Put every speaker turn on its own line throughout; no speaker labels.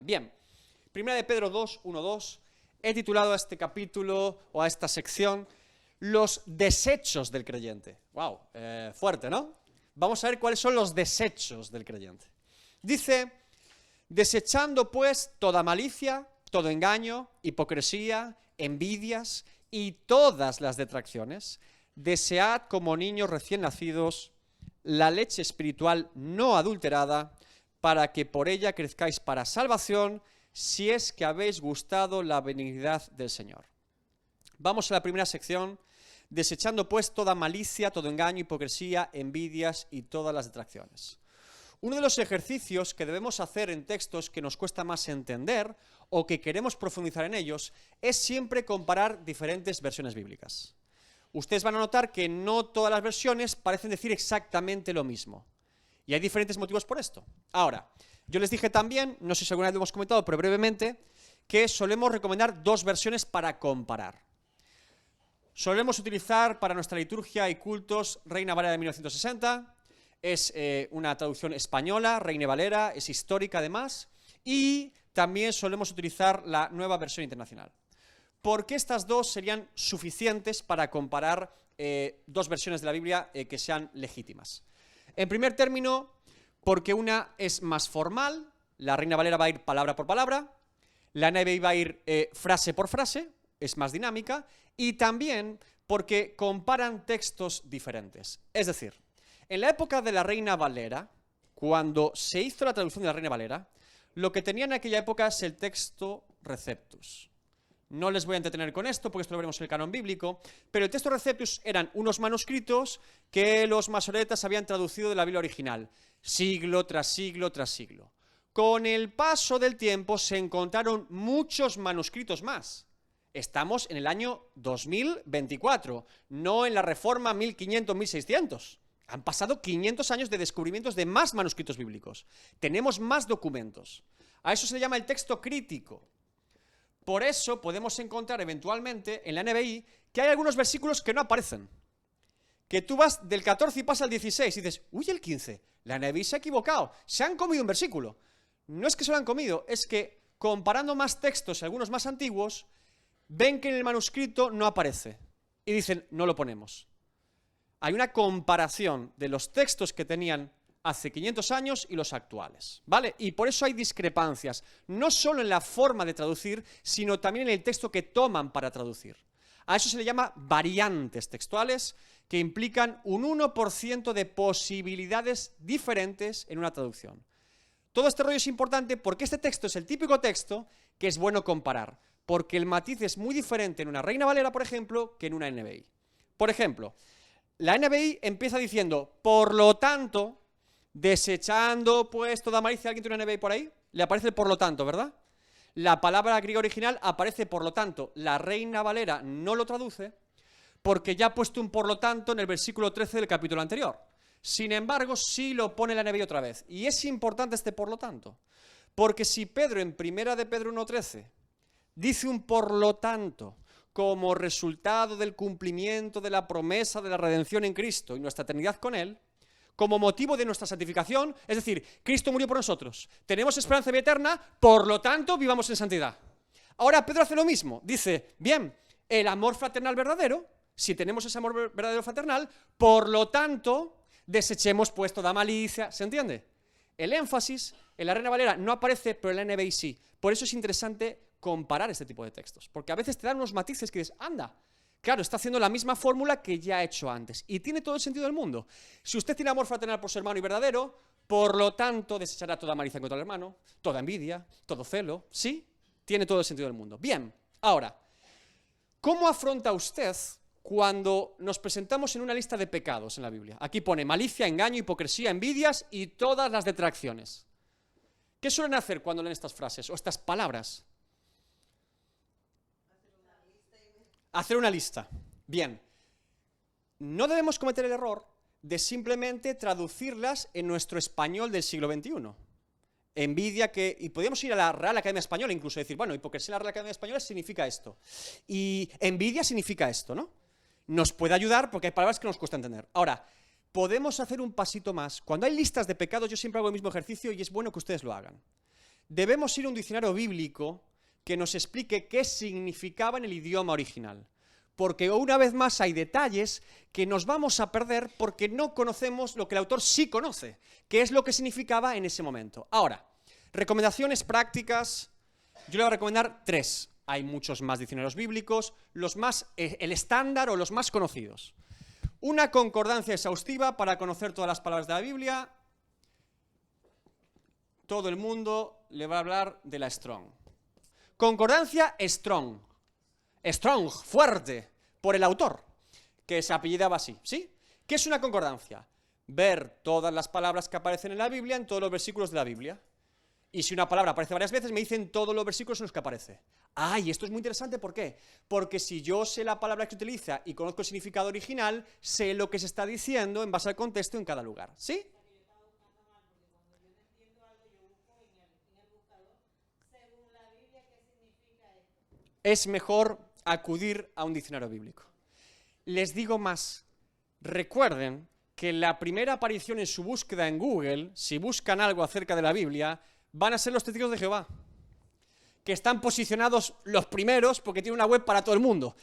Bien, Primera de Pedro 2, 1, 2, he titulado a este capítulo o a esta sección los desechos del creyente. ¡Wow! Fuerte, ¿no? Vamos a ver cuáles son los desechos del creyente. Dice, desechando pues toda malicia, todo engaño, hipocresía, envidias y todas las detracciones, desead como niños recién nacidos la leche espiritual no adulterada, para que por ella crezcáis para salvación, si es que habéis gustado la benignidad del Señor. Vamos a la primera sección, desechando pues toda malicia, todo engaño, hipocresía, envidias y todas las detracciones. Uno de los ejercicios que debemos hacer en textos que nos cuesta más entender o que queremos profundizar en ellos es siempre comparar diferentes versiones bíblicas. Ustedes van a notar que no todas las versiones parecen decir exactamente lo mismo. Y hay diferentes motivos por esto. Ahora, yo les dije también, no sé si alguna vez lo hemos comentado, pero brevemente, que solemos recomendar dos versiones para comparar. Solemos utilizar para nuestra liturgia y cultos Reina Valera de 1960, es una traducción española, Reina Valera, es histórica además, y también solemos utilizar la Nueva Versión Internacional. ¿Por qué estas dos serían suficientes para comparar dos versiones de la Biblia que sean legítimas? En primer término, porque una es más formal, la Reina Valera va a ir palabra por palabra, la NBI va a ir frase por frase, es más dinámica, y también porque comparan textos diferentes. Es decir, en la época de la Reina Valera, cuando se hizo la traducción de la Reina Valera, lo que tenía en aquella época es el texto Receptus. No les voy a entretener con esto, porque esto lo veremos en el canon bíblico, pero el texto Receptus eran unos manuscritos que los masoretas habían traducido de la Biblia original, siglo tras siglo tras siglo. Con el paso del tiempo se encontraron muchos manuscritos más. Estamos en el año 2024, no en la Reforma 1500-1600. Han pasado 500 años de descubrimientos de más manuscritos bíblicos. Tenemos más documentos. A eso se le llama el texto crítico. Por eso podemos encontrar eventualmente en la NBI que hay algunos versículos que no aparecen. Que tú vas del 14 y pasas al 16 y dices, uy, el 15, la NBI se ha equivocado, se han comido un versículo. No es que se lo han comido, es que comparando más textos y algunos más antiguos, ven que en el manuscrito no aparece y dicen, no lo ponemos. Hay una comparación de los textos que tenían hace 500 años y los actuales, ¿vale? Y por eso hay discrepancias, no solo en la forma de traducir, sino también en el texto que toman para traducir. A eso se le llama variantes textuales, que implican un 1% de posibilidades diferentes en una traducción. Todo este rollo es importante porque este texto es el típico texto que es bueno comparar, porque el matiz es muy diferente en una Reina Valera, por ejemplo, que en una NBI. Por ejemplo, la NBI empieza diciendo, por lo tanto, desechando pues toda malicia. ¿Alguien tiene una NBI por ahí? Le aparece el por lo tanto, ¿verdad? La palabra griega original aparece por lo tanto. La Reina Valera no lo traduce porque ya ha puesto un por lo tanto en el versículo 13 del capítulo anterior. Sin embargo, sí lo pone la NBI otra vez. Y es importante este por lo tanto, porque si Pedro en Primera de Pedro 1:13 dice un por lo tanto como resultado del cumplimiento de la promesa de la redención en Cristo y nuestra eternidad con Él, como motivo de nuestra santificación, es decir, Cristo murió por nosotros, tenemos esperanza de vida eterna, por lo tanto, vivamos en santidad. Ahora Pedro hace lo mismo, dice, bien, el amor fraternal verdadero, si tenemos ese amor verdadero fraternal, por lo tanto, desechemos pues toda malicia, ¿se entiende? El énfasis en la Reina Valera no aparece, pero en la NBI sí. Por eso es interesante comparar este tipo de textos, porque a veces te dan unos matices que dices, anda, claro, está haciendo la misma fórmula que ya ha hecho antes. Y tiene todo el sentido del mundo. Si usted tiene amor fraternal por su hermano y verdadero, por lo tanto desechará toda malicia contra el hermano, toda envidia, todo celo. ¿Sí? Tiene todo el sentido del mundo. Bien, ahora, ¿cómo afronta usted cuando nos presentamos en una lista de pecados en la Biblia? Aquí pone malicia, engaño, hipocresía, envidias y todas las detracciones. ¿Qué suelen hacer cuando leen estas frases o estas palabras? Hacer una lista. Bien, no debemos cometer el error de simplemente traducirlas en nuestro español del siglo XXI. Envidia que... Y podríamos ir a la Real Academia Española incluso decir, bueno, hipocresía en la Real Academia Española significa esto. Y envidia significa esto, ¿no? Nos puede ayudar porque hay palabras que nos cuesta entender. Ahora, podemos hacer un pasito más. Cuando hay listas de pecados, yo siempre hago el mismo ejercicio y es bueno que ustedes lo hagan. debemos ir a un diccionario bíblico que nos explique qué significaba en el idioma original. Porque una vez más hay detalles que nos vamos a perder porque no conocemos lo que el autor sí conoce, que es lo que significaba en ese momento. Ahora, recomendaciones prácticas, yo le voy a recomendar 3. Hay muchos más diccionarios bíblicos, el estándar o los más conocidos. Una concordancia exhaustiva para conocer todas las palabras de la Biblia. Todo el mundo le va a hablar de la Strong. Concordancia Strong. Strong, fuerte, por el autor, que se apellidaba así, ¿sí? ¿Qué es una concordancia? Ver todas las palabras que aparecen en la Biblia en todos los versículos de la Biblia. Y si una palabra aparece varias veces, me dicen todos los versículos en los que aparece. Y esto es muy interesante, ¿por qué? Porque si yo sé la palabra que se utiliza y conozco el significado original, sé lo que se está diciendo en base al contexto en cada lugar, ¿sí? Es mejor acudir a un diccionario bíblico. Les digo más, recuerden que la primera aparición en su búsqueda en Google, si buscan algo acerca de la Biblia, van a ser los testigos de Jehová, que están posicionados los primeros porque tienen una web para todo el mundo,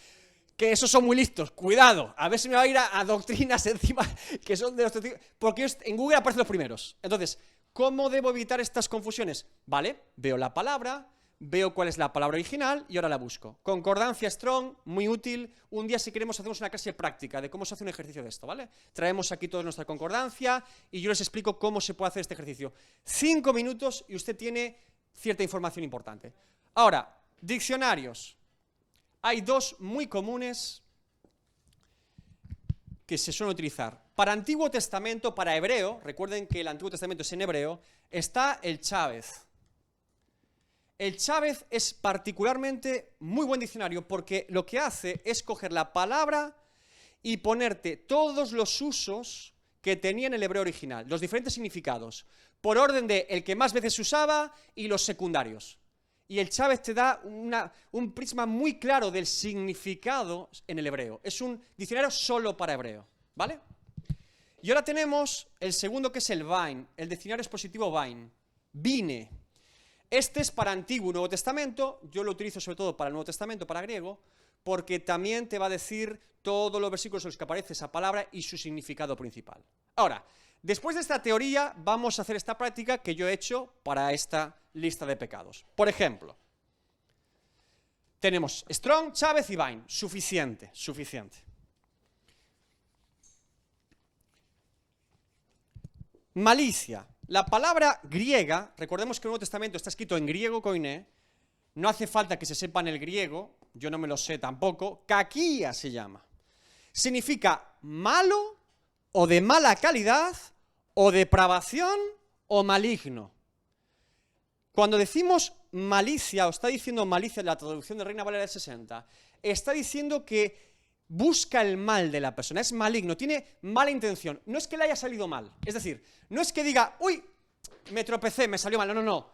que esos son muy listos, cuidado, a ver si me va a ir a doctrinas encima que son de los testigos, porque en Google aparecen los primeros. Entonces, ¿cómo debo evitar estas confusiones? Vale, veo la palabra, veo cuál es la palabra original y ahora la busco. Concordancia Strong, muy útil. Un día, si queremos, hacemos una clase práctica de cómo se hace un ejercicio de esto, ¿vale? Traemos aquí toda nuestra concordancia y yo les explico cómo se puede hacer este ejercicio. 5 minutos y usted tiene cierta información importante. Ahora, diccionarios. Hay 2 muy comunes que se suelen utilizar. Para Antiguo Testamento, para hebreo, recuerden que el Antiguo Testamento es en hebreo, está el Chávez. El Chávez es particularmente muy buen diccionario porque lo que hace es coger la palabra y ponerte todos los usos que tenía en el hebreo original, los diferentes significados, por orden de el que más veces se usaba y los secundarios. Y el Chávez te da un prisma muy claro del significado en el hebreo. Es un diccionario solo para hebreo, ¿vale? Y ahora tenemos el segundo, que es el Vine, el diccionario expositivo Vine. Vine. Este es para Antiguo y Nuevo Testamento, yo lo utilizo sobre todo para el Nuevo Testamento, para griego, porque también te va a decir todos los versículos en los que aparece esa palabra y su significado principal. Ahora, después de esta teoría, vamos a hacer esta práctica que yo he hecho para esta lista de pecados. Por ejemplo, tenemos Strong, Chávez y Vine. Suficiente, suficiente. Malicia. La palabra griega, recordemos que el Nuevo Testamento está escrito en griego koiné, no hace falta que se sepan el griego, yo no me lo sé tampoco, kakia se llama. Significa malo o de mala calidad o depravación o maligno. Cuando decimos malicia, o está diciendo malicia en la traducción de Reina Valera del 60, está diciendo que busca el mal de la persona, es maligno, tiene mala intención. No es que le haya salido mal, es decir, no es que diga, uy, me tropecé, me salió mal, no.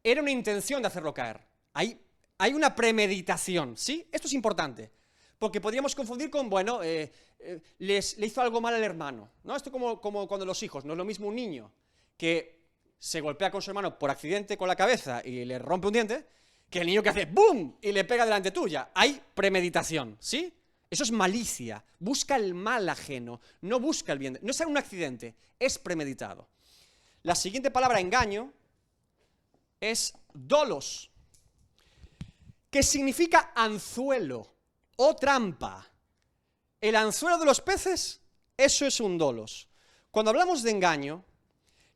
Era una intención de hacerlo caer. Hay una premeditación, ¿sí? Esto es importante, porque podríamos confundir con, bueno, le hizo algo mal al hermano, ¿no? Esto como cuando los hijos, no es lo mismo un niño que se golpea con su hermano por accidente con la cabeza y le rompe un diente, que el niño que hace ¡boom! Y le pega delante tuya. Hay premeditación, ¿sí? Eso es malicia, busca el mal ajeno, no busca el bien. No es un accidente, es premeditado. La siguiente palabra, engaño, es dolos, que significa anzuelo o trampa. El anzuelo de los peces, eso es un dolos. Cuando hablamos de engaño,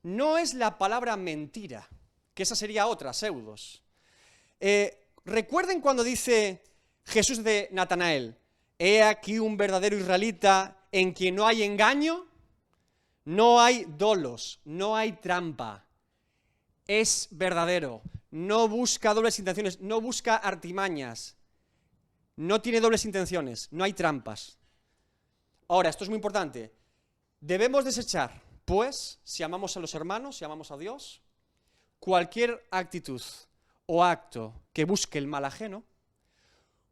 no es la palabra mentira, que esa sería otra, pseudos. Recuerden cuando dice Jesús de Natanael, he aquí un verdadero israelita en quien no hay engaño, no hay dolos, no hay trampa. Es verdadero, no busca dobles intenciones, no busca artimañas, no tiene dobles intenciones, no hay trampas. Ahora, esto es muy importante, debemos desechar, pues, si amamos a los hermanos, si amamos a Dios, cualquier actitud o acto que busque el mal ajeno,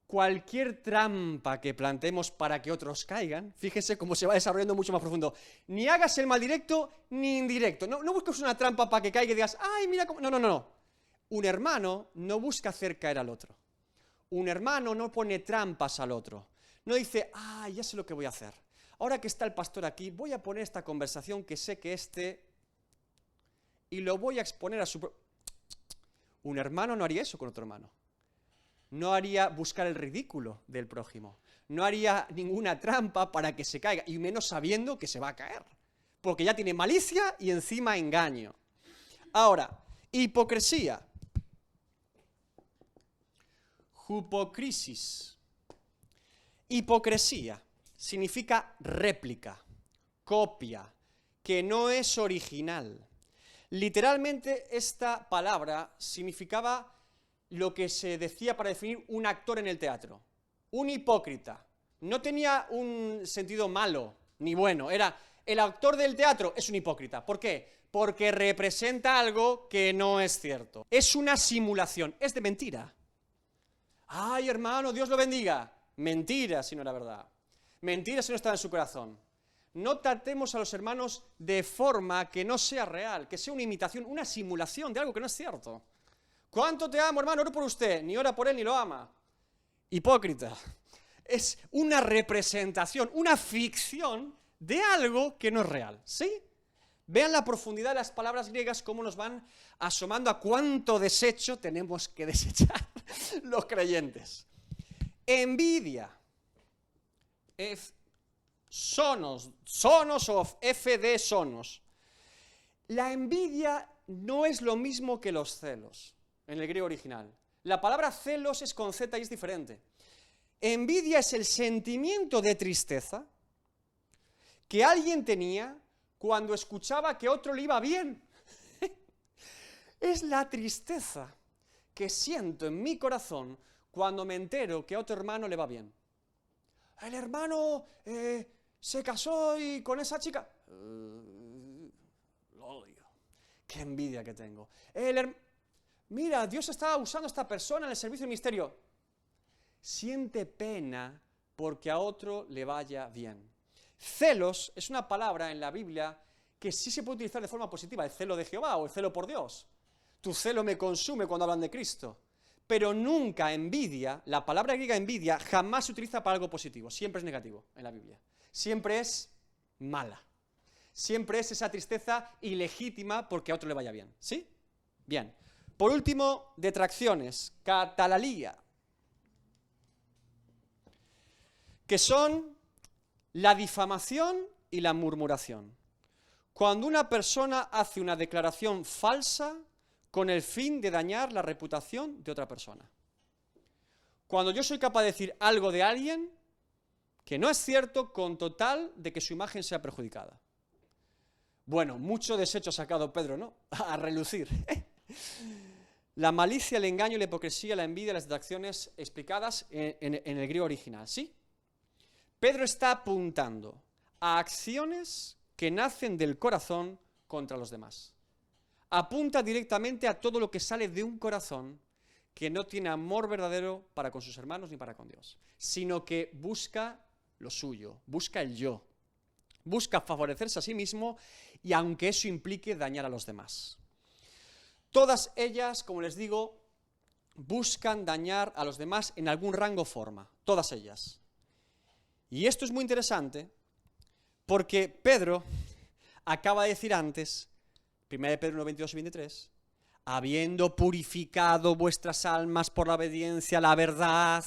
cualquier trampa que planteemos para que otros caigan, fíjense cómo se va desarrollando mucho más profundo. Ni hagas el mal directo ni indirecto. No busques una trampa para que caiga y digas, ay, mira cómo... No. Un hermano no busca hacer caer al otro. Un hermano no pone trampas al otro. No dice, ya sé lo que voy a hacer. Ahora que está el pastor aquí, voy a poner esta conversación que sé que y lo voy a exponer a su... Un hermano no haría eso con otro hermano. No haría buscar el ridículo del prójimo. No haría ninguna trampa para que se caiga, y menos sabiendo que se va a caer. Porque ya tiene malicia y encima engaño. Ahora, hipocresía. Hupocrisis. Hipocresía significa réplica, copia, que no es original. Literalmente esta palabra significaba lo que se decía para definir un actor en el teatro. Un hipócrita. No tenía un sentido malo ni bueno. Era el actor del teatro es un hipócrita. ¿Por qué? Porque representa algo que no es cierto. Es una simulación, es de mentira. Ay, hermano, Dios lo bendiga. Mentira si no era verdad. Mentira si no estaba en su corazón. No tratemos a los hermanos de forma que no sea real, que sea una imitación, una simulación de algo que no es cierto. ¿Cuánto te amo, hermano? Oro por usted. Ni ora por él ni lo ama. Hipócrita. Es una representación, una ficción de algo que no es real. ¿Sí? Vean la profundidad de las palabras griegas, cómo nos van asomando a cuánto desecho tenemos que desechar los creyentes. Envidia. Sonos o FD sonos. La envidia no es lo mismo que los celos en el griego original. La palabra celos es con Z y es diferente. Envidia es el sentimiento de tristeza que alguien tenía cuando escuchaba que otro le iba bien. Es la tristeza que siento en mi corazón cuando me entero que a otro hermano le va bien. El hermano se casó y con esa chica... lo odio. Qué envidia que tengo. Mira, Dios está usando a esta persona en el servicio del ministerio. Siente pena porque a otro le vaya bien. Celos es una palabra en la Biblia que sí se puede utilizar de forma positiva, el celo de Jehová o el celo por Dios. Tu celo me consume cuando hablan de Cristo. Pero nunca envidia, la palabra griega envidia, jamás se utiliza para algo positivo, siempre es negativo en la Biblia. Siempre es mala. Siempre es esa tristeza ilegítima porque a otro le vaya bien. ¿Sí? Bien. Por último, detracciones, catalalía, que son la difamación y la murmuración. Cuando una persona hace una declaración falsa con el fin de dañar la reputación de otra persona. Cuando yo soy capaz de decir algo de alguien que no es cierto con total de que su imagen sea perjudicada. Bueno, mucho desecho ha sacado Pedro, ¿no? A relucir. La malicia, el engaño, la hipocresía, la envidia, las detracciones explicadas en el griego original, ¿sí? Pedro está apuntando a acciones que nacen del corazón contra los demás. Apunta directamente a todo lo que sale de un corazón que no tiene amor verdadero para con sus hermanos ni para con Dios, sino que busca lo suyo, busca el yo, busca favorecerse a sí mismo y aunque eso implique dañar a los demás. Todas ellas, como les digo, buscan dañar a los demás en algún rango o forma, todas ellas. Y esto es muy interesante porque Pedro acaba de decir antes, 1 Pedro 1, 22 y 23, habiendo purificado vuestras almas por la obediencia a la verdad,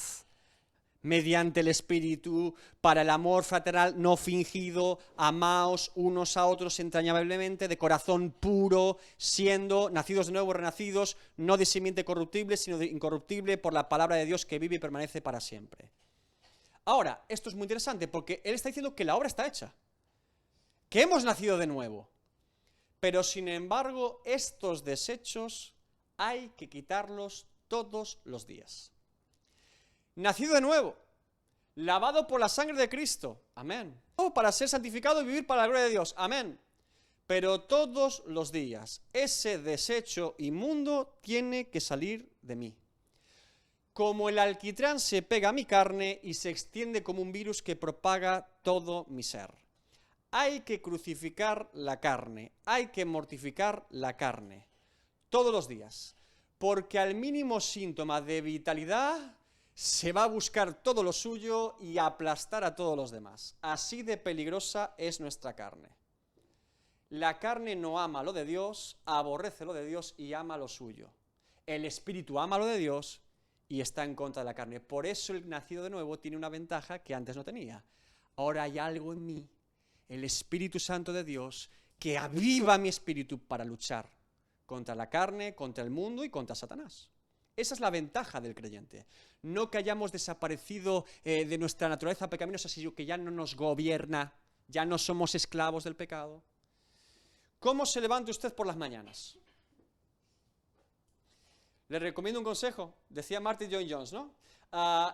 mediante el Espíritu, para el amor fraternal no fingido, amaos unos a otros entrañablemente, de corazón puro, siendo nacidos de nuevo, renacidos, no de simiente corruptible, sino de incorruptible, por la palabra de Dios que vive y permanece para siempre. Ahora, esto es muy interesante porque él está diciendo que la obra está hecha, que hemos nacido de nuevo. Pero sin embargo, estos desechos hay que quitarlos todos los días. Nacido de nuevo, lavado por la sangre de Cristo, amén. Para ser santificado y vivir para la gloria de Dios, amén. Pero todos los días, ese desecho inmundo tiene que salir de mí. Como el alquitrán se pega a mi carne y se extiende como un virus que propaga todo mi ser. Hay que crucificar la carne, hay que mortificar la carne, todos los días, porque al mínimo síntoma de vitalidad se va a buscar todo lo suyo y a aplastar a todos los demás. Así de peligrosa es nuestra carne. La carne no ama lo de Dios, aborrece lo de Dios y ama lo suyo. El espíritu ama lo de Dios y está en contra de la carne. Por eso el nacido de nuevo tiene una ventaja que antes no tenía. Ahora hay algo en mí, el Espíritu Santo de Dios, que aviva mi espíritu para luchar contra la carne, contra el mundo y contra Satanás. Esa es la ventaja del creyente. No que hayamos desaparecido de nuestra naturaleza pecaminosa, sino que ya no nos gobierna, ya no somos esclavos del pecado. ¿Cómo se levanta usted por las mañanas? Le recomiendo un consejo, decía Martin Lloyd-Jones, ¿no?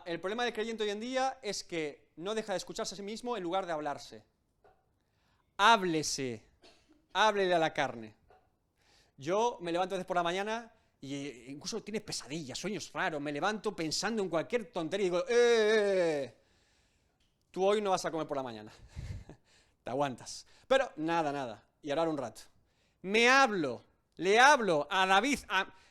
El problema del creyente hoy en día es que no deja de escucharse a sí mismo en lugar de hablarse. Háblese, háblele a la carne. Yo me levanto a veces por la mañana y incluso tiene pesadillas, sueños raros, me levanto pensando en cualquier tontería y digo, tú hoy no vas a comer por la mañana, te aguantas. Pero nada, y ahora un rato. Le hablo a David,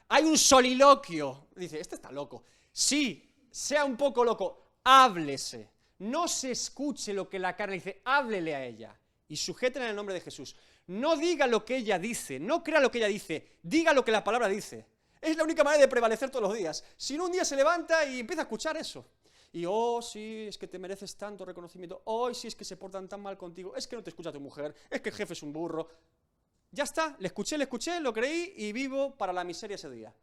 hay un soliloquio, dice, este está loco. Sí, sea un poco loco, háblese, no se escuche lo que la carne dice, háblele a ella y sujétenla en el nombre de Jesús. No diga lo que ella dice, no crea lo que ella dice, diga lo que la palabra dice. Es la única manera de prevalecer todos los días. Si no, un día se levanta y empieza a escuchar eso. Y, sí, es que te mereces tanto reconocimiento. Sí, es que se portan tan mal contigo. Es que no te escucha tu mujer. Es que el jefe es un burro. Ya está, le escuché, lo creí y vivo para la miseria ese día.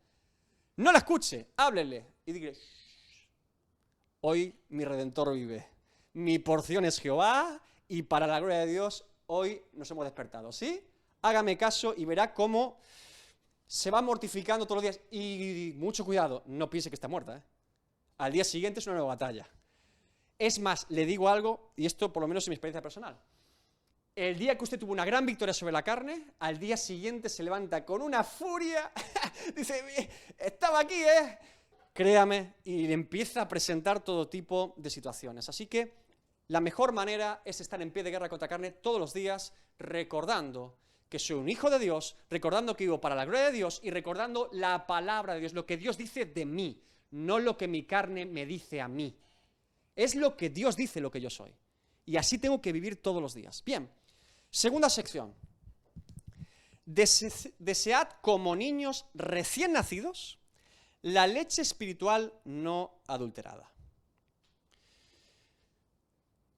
No la escuche, háblele y dile, hoy mi Redentor vive. Mi porción es Jehová y para la gloria de Dios hoy nos hemos despertado, ¿sí? Hágame caso y verá cómo se va mortificando todos los días. Y mucho cuidado, no piense que está muerta, ¿eh? Al día siguiente es una nueva batalla. Es más, le digo algo, y esto por lo menos es mi experiencia personal. El día que usted tuvo una gran victoria sobre la carne, al día siguiente se levanta con una furia, dice, estaba aquí, ¿eh? Créame, y le empieza a presentar todo tipo de situaciones. Así que la mejor manera es estar en pie de guerra contra la carne todos los días, recordando que soy un hijo de Dios, recordando que vivo para la gloria de Dios y recordando la palabra de Dios, lo que Dios dice de mí, no lo que mi carne me dice a mí. Es lo que Dios dice lo que yo soy. Y así tengo que vivir todos los días. Bien, segunda sección. Desead como niños recién nacidos la leche espiritual no adulterada.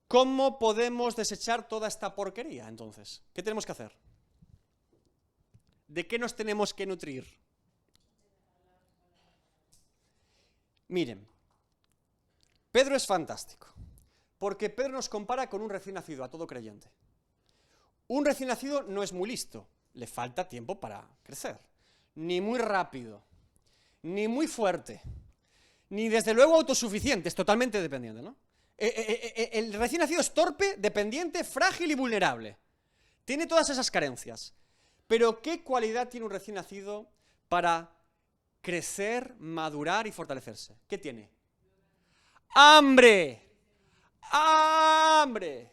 ¿Cómo podemos desechar toda esta porquería, entonces? ¿Qué tenemos que hacer? ¿De qué nos tenemos que nutrir? Miren, Pedro es fantástico, porque Pedro nos compara con un recién nacido, a todo creyente. Un recién nacido no es muy listo, le falta tiempo para crecer, ni muy rápido, ni muy fuerte, ni desde luego autosuficiente, es totalmente dependiente, ¿no? El recién nacido es torpe, dependiente, frágil y vulnerable. Tiene todas esas carencias. Pero ¿qué cualidad tiene un recién nacido para crecer, madurar y fortalecerse? ¿Qué tiene? ¡Hambre! ¡Hambre!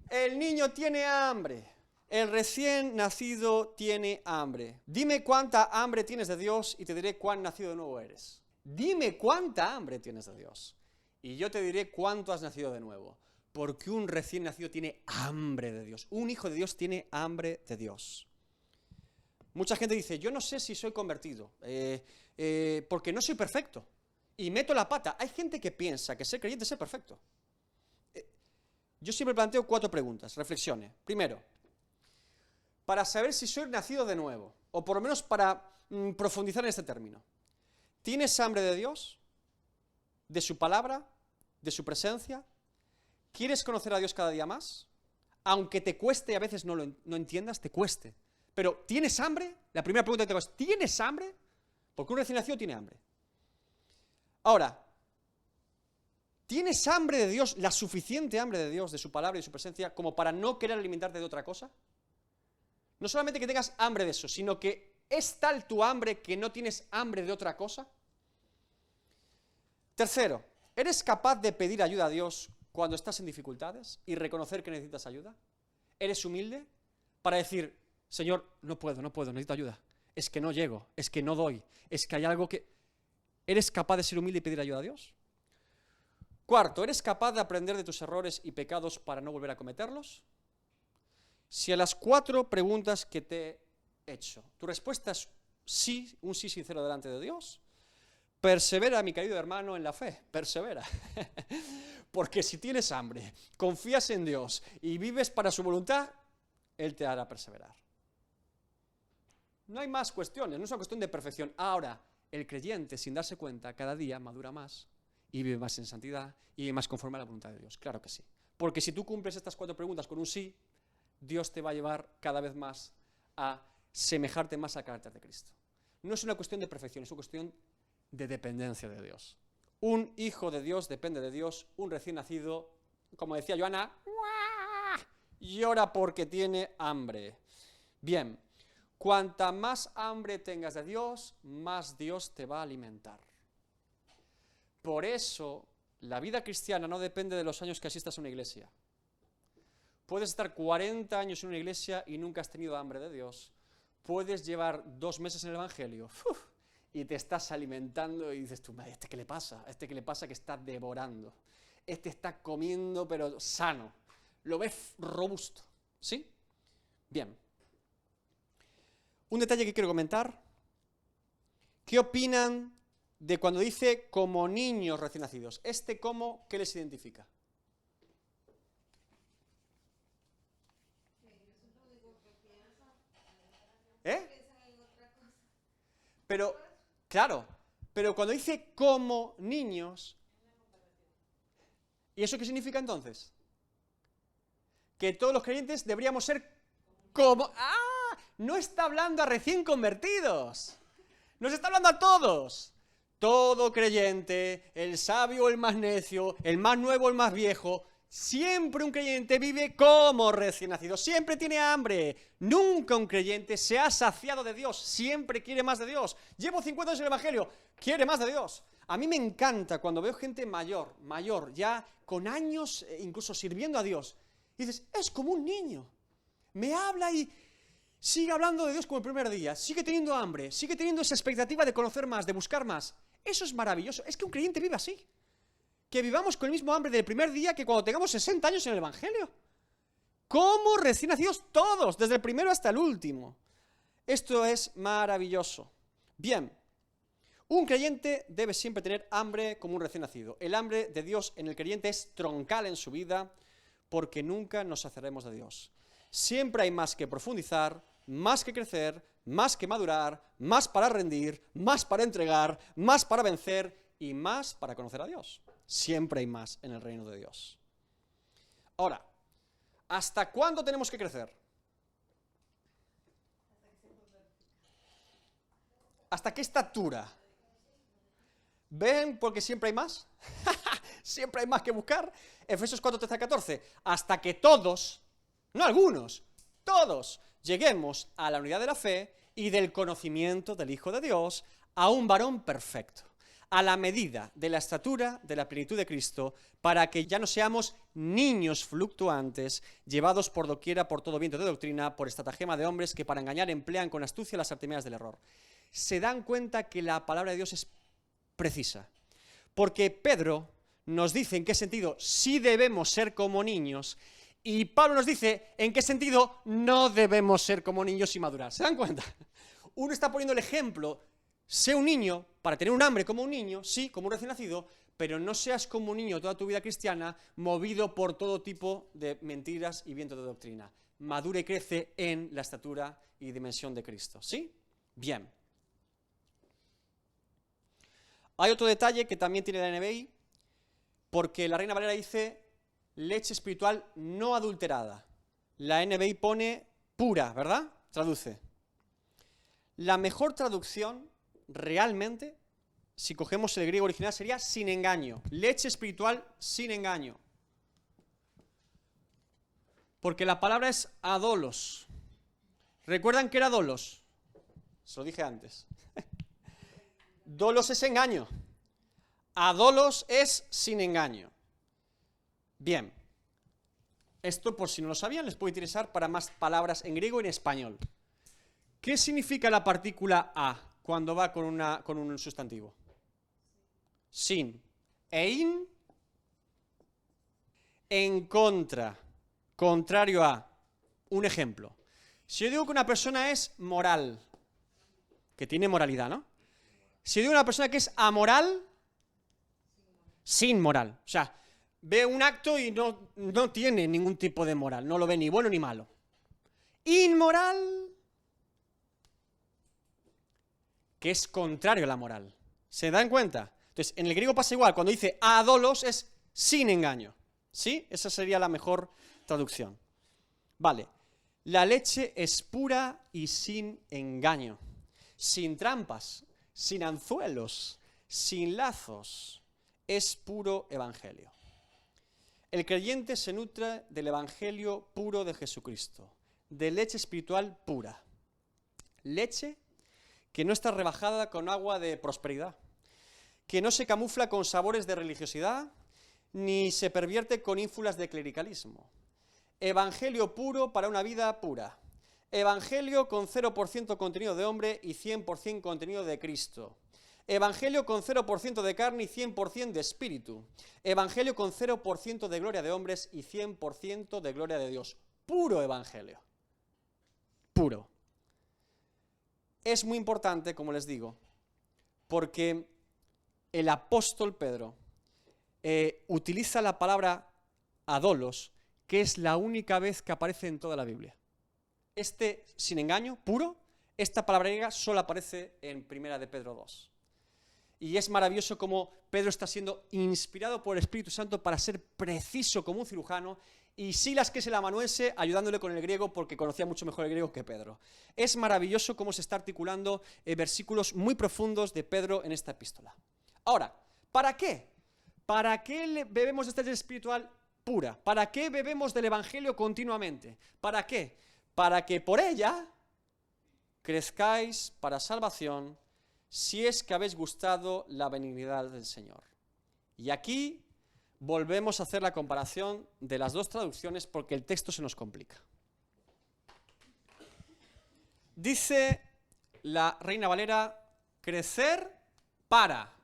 El niño tiene hambre. El recién nacido tiene hambre. Dime cuánta hambre tienes de Dios y te diré cuán nacido de nuevo eres. Dime cuánta hambre tienes de Dios y yo te diré cuánto has nacido de nuevo. Porque un recién nacido tiene hambre de Dios. Un hijo de Dios tiene hambre de Dios. Mucha gente dice, yo no sé si soy convertido, porque no soy perfecto. Y meto la pata. Hay gente que piensa que ser creyente es ser perfecto. Yo siempre planteo 4 preguntas, reflexione. Primero, para saber si soy nacido de nuevo, o por lo menos para profundizar en este término. ¿Tienes hambre de Dios? ¿De su palabra? ¿De su presencia? ¿Quieres conocer a Dios cada día más? Aunque te cueste y a veces no entiendas, te cueste. Pero, ¿tienes hambre? La primera pregunta que te hago es, ¿tienes hambre? Porque un recién nacido tiene hambre. Ahora, ¿tienes hambre de Dios, la suficiente hambre de Dios, de su palabra y de su presencia, como para no querer alimentarte de otra cosa? No solamente que tengas hambre de eso, sino que ¿es tal tu hambre que no tienes hambre de otra cosa? Tercero, ¿eres capaz de pedir ayuda a Dios cuando estás en dificultades y reconocer que necesitas ayuda? ¿Eres humilde para decir, Señor, no puedo, necesito ayuda? es que no llego, es que no doy, es que hay algo que... ¿Eres capaz de ser humilde y pedir ayuda a Dios? Cuarto, ¿eres capaz de aprender de tus errores y pecados para no volver a cometerlos? Si a las 4 preguntas que te he hecho, tu respuesta es sí, un sí sincero delante de Dios, persevera, mi querido hermano, en la fe, persevera. Porque si tienes hambre, confías en Dios y vives para su voluntad, Él te hará perseverar. No hay más cuestiones, no es una cuestión de perfección. Ahora, el creyente, sin darse cuenta, cada día madura más y vive más en santidad y vive más conforme a la voluntad de Dios. Claro que sí. Porque si tú cumples estas 4 preguntas con un sí, Dios te va a llevar cada vez más a semejarte más al carácter de Cristo. No es una cuestión de perfección, es una cuestión de dependencia de Dios. Un hijo de Dios depende de Dios, un recién nacido, como decía Joana, llora porque tiene hambre. Bien, cuanta más hambre tengas de Dios, más Dios te va a alimentar. Por eso, la vida cristiana no depende de los años que asistas a una iglesia. Puedes estar 40 años en una iglesia y nunca has tenido hambre de Dios. Puedes llevar 2 meses en el Evangelio y te estás alimentando y dices tú, ¿este qué le pasa? ¿Este qué le pasa que está devorando? Este está comiendo pero sano. Lo ves robusto, ¿sí? Bien. Un detalle que quiero comentar. ¿Qué opinan de cuando dice como niños recién nacidos? Este como, ¿qué les identifica? Pero, claro, pero cuando dice como niños, ¿y eso qué significa entonces? Que todos los creyentes deberíamos ser como... ¡Ah! No está hablando a recién convertidos. Nos está hablando a todos. Todo creyente, el sabio o el más necio, el más nuevo o el más viejo, siempre un creyente vive como recién nacido, siempre tiene hambre. Nunca un creyente se ha saciado de Dios, siempre quiere más de Dios. Llevo 50 años en el Evangelio, quiere más de Dios. A mí me encanta cuando veo gente mayor, ya con años incluso sirviendo a Dios. Y dices, es como un niño. Me habla y sigue hablando de Dios como el primer día, sigue teniendo hambre, sigue teniendo esa expectativa de conocer más, de buscar más. Eso es maravilloso, es que un creyente vive así. Que vivamos con el mismo hambre del primer día que cuando tengamos 60 años en el Evangelio. Como recién nacidos todos, desde el primero hasta el último. Esto es maravilloso. Bien, un creyente debe siempre tener hambre como un recién nacido. El hambre de Dios en el creyente es troncal en su vida porque nunca nos saciaremos de Dios. Siempre hay más que profundizar, más que crecer, más que madurar, más para rendir, más para entregar, más para vencer y más para conocer a Dios. Siempre hay más en el reino de Dios. Ahora, ¿hasta cuándo tenemos que crecer? ¿Hasta qué estatura? ¿Ven porque siempre hay más? Siempre hay más que buscar. Efesios 4, 13 a 14. Hasta que todos, no algunos, todos lleguemos a la unidad de la fe y del conocimiento del Hijo de Dios, a un varón perfecto, a la medida de la estatura de la plenitud de Cristo, para que ya no seamos niños fluctuantes, llevados por doquiera por todo viento de doctrina, por estratagema de hombres que para engañar emplean con astucia las artimañas del error. Se dan cuenta que la palabra de Dios es precisa, porque Pedro nos dice en qué sentido sí debemos ser como niños, y Pablo nos dice en qué sentido no debemos ser como niños y madurar. ¿Se dan cuenta? Uno está poniendo el ejemplo, sé un niño para tener un hambre como un niño, sí, como un recién nacido, pero no seas como un niño toda tu vida cristiana, movido por todo tipo de mentiras y viento de doctrina. Madura y crece en la estatura y dimensión de Cristo, ¿sí? Bien. Hay otro detalle que también tiene la NBI, porque la Reina Valera dice leche espiritual no adulterada. La NBI pone pura, ¿verdad? Traduce. La mejor traducción, realmente, si cogemos el griego original, sería sin engaño. Leche espiritual sin engaño. Porque la palabra es adolos. ¿Recuerdan qué era dolos? Se lo dije antes. Dolos es engaño. Adolos es sin engaño. Bien. Esto, por si no lo sabían, les puede interesar para más palabras en griego y en español. ¿Qué significa la partícula a cuando va con un sustantivo? Sin. E in, en contra, contrario a. Un ejemplo. Si yo digo que una persona es moral, que tiene moralidad, ¿no? Si yo digo una persona que es amoral, sin moral. O sea, ve un acto y no tiene ningún tipo de moral, no lo ve ni bueno ni malo. Inmoral, que es contrario a la moral. ¿Se dan cuenta? Entonces, en el griego pasa igual, cuando dice adolos es sin engaño. ¿Sí? Esa sería la mejor traducción. Vale. La leche es pura y sin engaño, sin trampas, sin anzuelos, sin lazos. Es puro evangelio. El creyente se nutre del evangelio puro de Jesucristo, de leche espiritual pura. Leche que no está rebajada con agua de prosperidad, que no se camufla con sabores de religiosidad, ni se pervierte con ínfulas de clericalismo. Evangelio puro para una vida pura. Evangelio con 0% contenido de hombre y 100% contenido de Cristo. Evangelio con 0% de carne y 100% de espíritu. Evangelio con 0% de gloria de hombres y 100% de gloria de Dios. Puro evangelio. Puro. Es muy importante, como les digo, porque el apóstol Pedro utiliza la palabra adolos, que es la única vez que aparece en toda la Biblia. Sin engaño, puro, esta palabra griega solo aparece en 1 de Pedro 2. Y es maravilloso cómo Pedro está siendo inspirado por el Espíritu Santo para ser preciso como un cirujano, y Silas, que es el amanuense, ayudándole con el griego porque conocía mucho mejor el griego que Pedro. Es maravilloso cómo se está articulando versículos muy profundos de Pedro en esta epístola. Ahora, ¿para qué? ¿Para qué bebemos de esta leche espiritual pura? ¿Para qué bebemos del evangelio continuamente? ¿Para qué? Para que por ella crezcáis para salvación, si es que habéis gustado la benignidad del Señor. Y aquí volvemos a hacer la comparación de las dos traducciones porque el texto se nos complica. Dice la Reina Valera, crecer para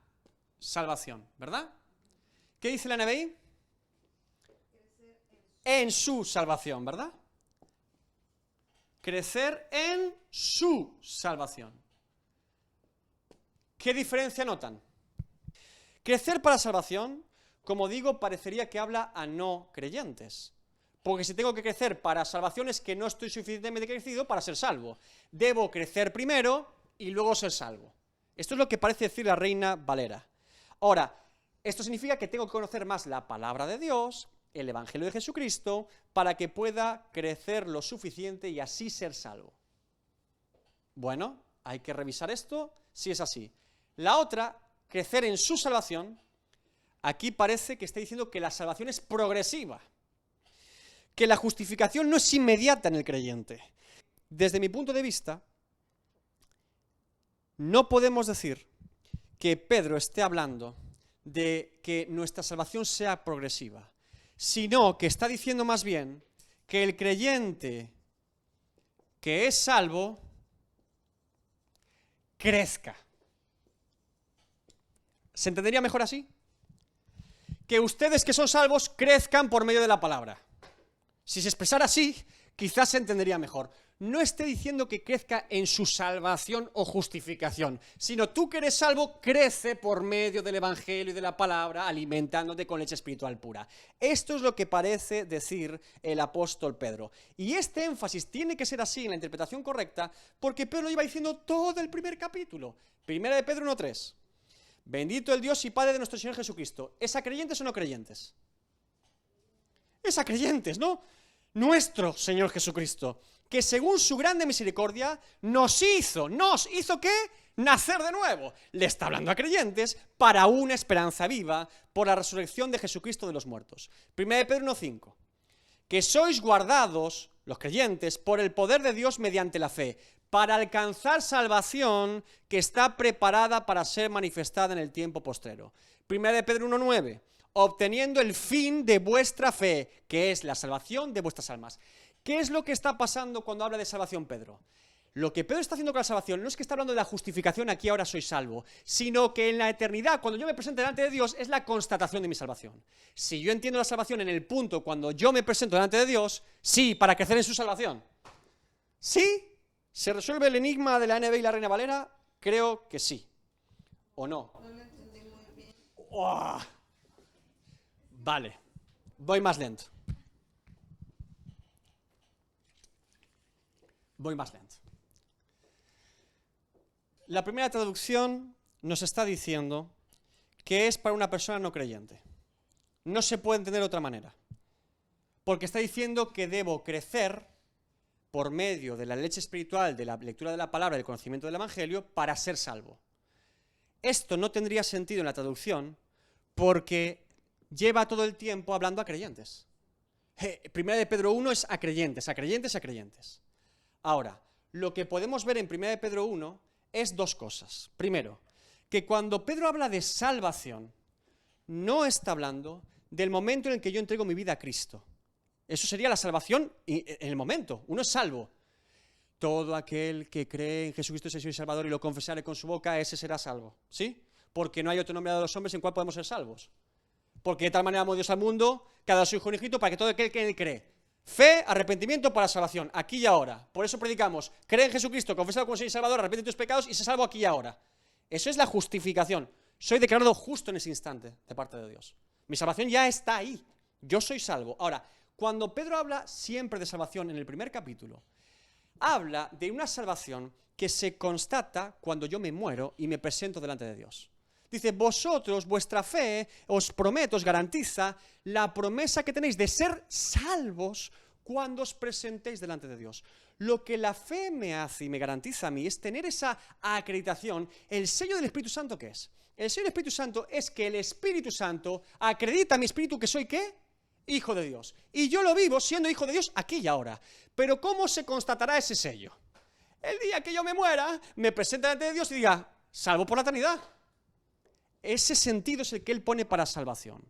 salvación, ¿verdad? ¿Qué dice la NBI? En su salvación, ¿verdad? Crecer en su salvación. ¿Qué diferencia notan? Crecer para salvación, como digo, parecería que habla a no creyentes. Porque si tengo que crecer para salvación es que no estoy suficientemente crecido para ser salvo. Debo crecer primero y luego ser salvo. Esto es lo que parece decir la Reina Valera. Ahora, esto significa que tengo que conocer más la palabra de Dios, el Evangelio de Jesucristo, para que pueda crecer lo suficiente y así ser salvo. Bueno, hay que revisar esto si es así. La otra, crecer en su salvación, aquí parece que está diciendo que la salvación es progresiva, que la justificación no es inmediata en el creyente. Desde mi punto de vista, no podemos decir que Pedro esté hablando de que nuestra salvación sea progresiva, sino que está diciendo más bien que el creyente que es salvo crezca. ¿Se entendería mejor así? Que ustedes que son salvos crezcan por medio de la palabra. Si se expresara así, quizás se entendería mejor. No esté diciendo que crezca en su salvación o justificación, sino tú que eres salvo, crece por medio del Evangelio y de la palabra, alimentándote con leche espiritual pura. Esto es lo que parece decir el apóstol Pedro. Y este énfasis tiene que ser así en la interpretación correcta, porque Pedro iba diciendo todo el primer capítulo. 1 de Pedro 1:3. Bendito el Dios y Padre de nuestro Señor Jesucristo. ¿Es a creyentes o no creyentes? Es a creyentes, ¿no? Nuestro Señor Jesucristo, que según su grande misericordia nos hizo ¿qué? Nacer de nuevo. Le está hablando a creyentes para una esperanza viva por la resurrección de Jesucristo de los muertos. 1 de Pedro 1:5. Que sois guardados, los creyentes, por el poder de Dios mediante la fe, para alcanzar salvación que está preparada para ser manifestada en el tiempo postrero. 1 de Pedro 1:9. Obteniendo el fin de vuestra fe, que es la salvación de vuestras almas. ¿Qué es lo que está pasando cuando habla de salvación Pedro? Lo que Pedro está haciendo con la salvación no es que está hablando de la justificación, aquí ahora soy salvo, sino que en la eternidad, cuando yo me presente delante de Dios, es la constatación de mi salvación. Si yo entiendo la salvación en el punto cuando yo me presento delante de Dios, sí, para crecer en su salvación. ¿Sí? ¿Se resuelve el enigma de la NB y la Reina Valera? Creo que sí. ¿O no?
No lo entendí muy bien.
¡Oh! Vale, voy más lento. Voy más lento. La primera traducción nos está diciendo que es para una persona no creyente. No se puede entender de otra manera. Porque está diciendo que debo crecer por medio de la leche espiritual, de la lectura de la palabra, del conocimiento del Evangelio, para ser salvo. Esto no tendría sentido en la traducción porque lleva todo el tiempo hablando a creyentes. Primera de Pedro 1 es a creyentes, a creyentes, a creyentes. Ahora, lo que podemos ver en Primera de Pedro 1 es dos cosas. Primero, que cuando Pedro habla de salvación, no está hablando del momento en el que yo entrego mi vida a Cristo. Eso sería la salvación en el momento. Uno es salvo. Todo aquel que cree en Jesucristo Señor y Salvador y lo confesare con su boca, ese será salvo. ¿Sí? Porque no hay otro nombre dado a los hombres en cual podemos ser salvos. Porque de tal manera amó Dios al mundo, que ha dado a su Hijo unigénito, para que todo aquel que en él cree. Fe, arrepentimiento para salvación, aquí y ahora. Por eso predicamos, cree en Jesucristo, confesado como Señor y Salvador, arrepiente de tus pecados y se salvo aquí y ahora. Eso es la justificación. Soy declarado justo en ese instante de parte de Dios. Mi salvación ya está ahí. Yo soy salvo. Ahora, cuando Pedro habla siempre de salvación en el primer capítulo, habla de una salvación que se constata cuando yo me muero y me presento delante de Dios. Dice, vosotros, vuestra fe, os prometo, os garantiza la promesa que tenéis de ser salvos cuando os presentéis delante de Dios. Lo que la fe me hace y me garantiza a mí es tener esa acreditación. ¿El sello del Espíritu Santo qué es? El sello del Espíritu Santo es que el Espíritu Santo acredita a mi espíritu que soy ¿qué? Hijo de Dios. Y yo lo vivo siendo hijo de Dios aquí y ahora. Pero ¿cómo se constatará ese sello? El día que yo me muera, me presente delante de Dios y diga, salvo por la eternidad. Ese sentido es el que él pone para salvación.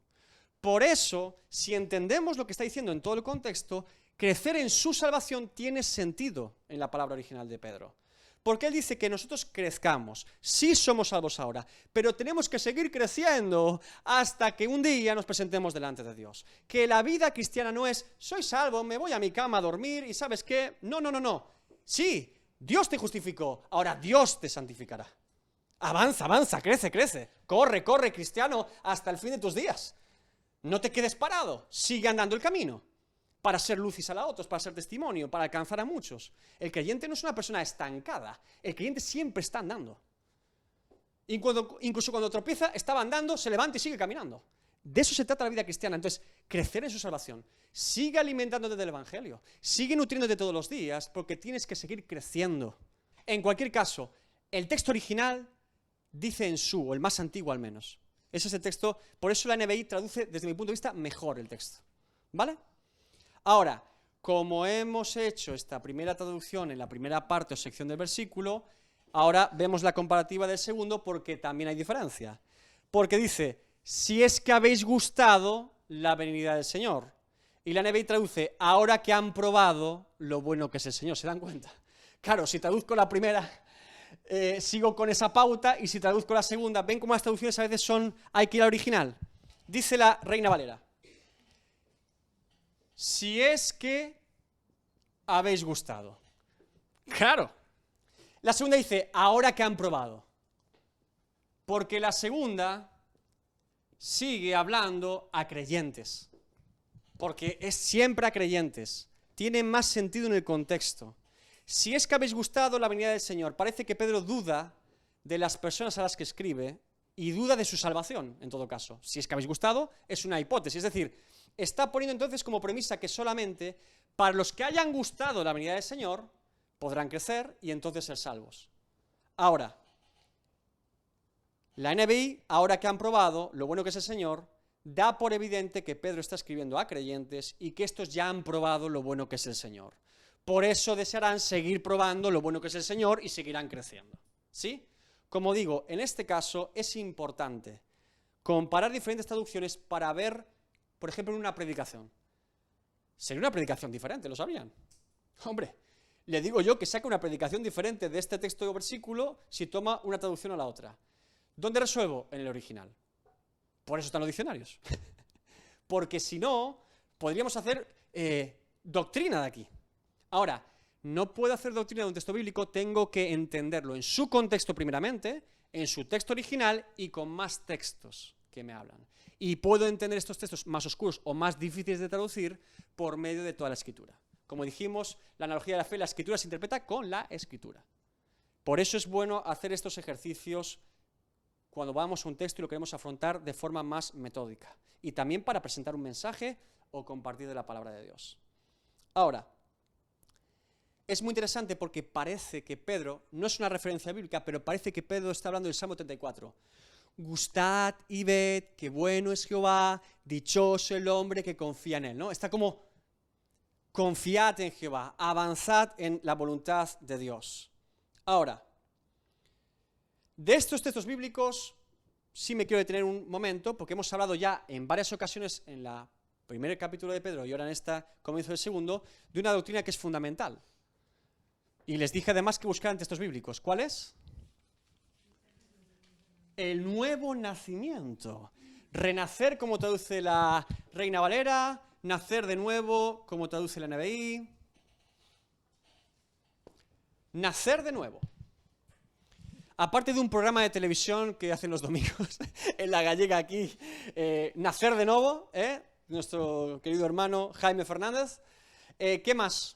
Por eso, si entendemos lo que está diciendo en todo el contexto, crecer en su salvación tiene sentido en la palabra original de Pedro. Porque él dice que nosotros crezcamos, sí somos salvos ahora, pero tenemos que seguir creciendo hasta que un día nos presentemos delante de Dios. Que la vida cristiana no es, soy salvo, me voy a mi cama a dormir y ¿sabes qué? No. Sí, Dios te justificó, ahora Dios te santificará. Avanza, crece. Corre, cristiano, hasta el fin de tus días. No te quedes parado, sigue andando el camino. Para ser luz y sal a otros, para ser testimonio, para alcanzar a muchos. El creyente no es una persona estancada, el creyente siempre está andando. Incluso cuando tropieza, estaba andando, se levanta y sigue caminando. De eso se trata la vida cristiana. Entonces, crecer en su salvación. Sigue alimentándote del Evangelio, sigue nutriéndote todos los días, porque tienes que seguir creciendo. En cualquier caso, el texto original dice en su, o el más antiguo al menos. Ese es el texto, por eso la NBI traduce, desde mi punto de vista, mejor el texto. ¿Vale? Ahora, como hemos hecho esta primera traducción en la primera parte o sección del versículo, ahora vemos la comparativa del segundo porque también hay diferencia. Porque dice, si es que habéis gustado la venida del Señor. Y la NBI traduce, ahora que han probado lo bueno que es el Señor. ¿Se dan cuenta? Claro, si traduzco la primera, sigo con esa pauta, y si traduzco la segunda, ven cómo las traducciones a veces hay que ir al original. Dice la Reina Valera, si es que habéis gustado. Claro. La segunda dice, ahora que han probado. Porque la segunda sigue hablando a creyentes. Porque es siempre a creyentes. Tiene más sentido en el contexto. Si es que habéis gustado la venida del Señor, parece que Pedro duda de las personas a las que escribe y duda de su salvación, en todo caso. Si es que habéis gustado, es una hipótesis. Es decir, está poniendo entonces como premisa que solamente para los que hayan gustado la venida del Señor podrán crecer y entonces ser salvos. Ahora, la NBI, ahora que han probado lo bueno que es el Señor, da por evidente que Pedro está escribiendo a creyentes y que estos ya han probado lo bueno que es el Señor. Por eso desearán seguir probando lo bueno que es el Señor y seguirán creciendo. ¿Sí? Como digo, en este caso es importante comparar diferentes traducciones para ver, por ejemplo, en una predicación. Sería una predicación diferente, ¿lo sabían? Hombre, le digo yo que saca una predicación diferente de este texto o versículo si toma una traducción a la otra. ¿Dónde resuelvo? En el original. Por eso están los diccionarios. Porque si no, podríamos hacer doctrina de aquí. Ahora, no puedo hacer doctrina de un texto bíblico, tengo que entenderlo en su contexto primeramente, en su texto original y con más textos que me hablan. Y puedo entender estos textos más oscuros o más difíciles de traducir por medio de toda la Escritura. Como dijimos, la analogía de la fe, la Escritura se interpreta con la Escritura. Por eso es bueno hacer estos ejercicios cuando vamos a un texto y lo queremos afrontar de forma más metódica. Y también para presentar un mensaje o compartir de la palabra de Dios. Ahora, es muy interesante porque parece que Pedro, no es una referencia bíblica, pero parece que Pedro está hablando del Salmo 34. Gustad y ved qué bueno es Jehová, dichoso el hombre que confía en él, ¿no? Está como, confiad en Jehová, avanzad en la voluntad de Dios. Ahora, de estos textos bíblicos sí me quiero detener un momento, porque hemos hablado ya en varias ocasiones en el primer capítulo de Pedro y ahora en este comienzo del segundo, de una doctrina que es fundamental. Y les dije además que buscaran textos bíblicos. ¿Cuál es? El nuevo nacimiento. Renacer, como traduce la Reina Valera, nacer de nuevo, como traduce la NBI. Nacer de nuevo. Aparte de un programa de televisión que hacen los domingos en La Gallega aquí, Nacer de nuevo, nuestro querido hermano Jaime Fernández. ¿Qué más?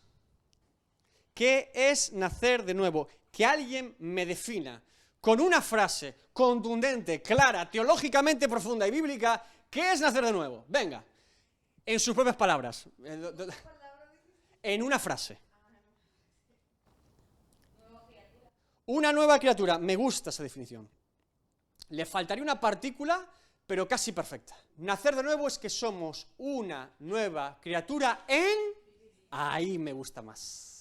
¿Qué es nacer de nuevo? Que alguien me defina con una frase contundente, clara, teológicamente profunda y bíblica, ¿qué es nacer de nuevo? Venga, en sus propias palabras, en una frase. Una nueva criatura, me gusta esa definición. Le faltaría una partícula, pero casi perfecta. Nacer de nuevo es que somos una nueva criatura en... Ahí me gusta más.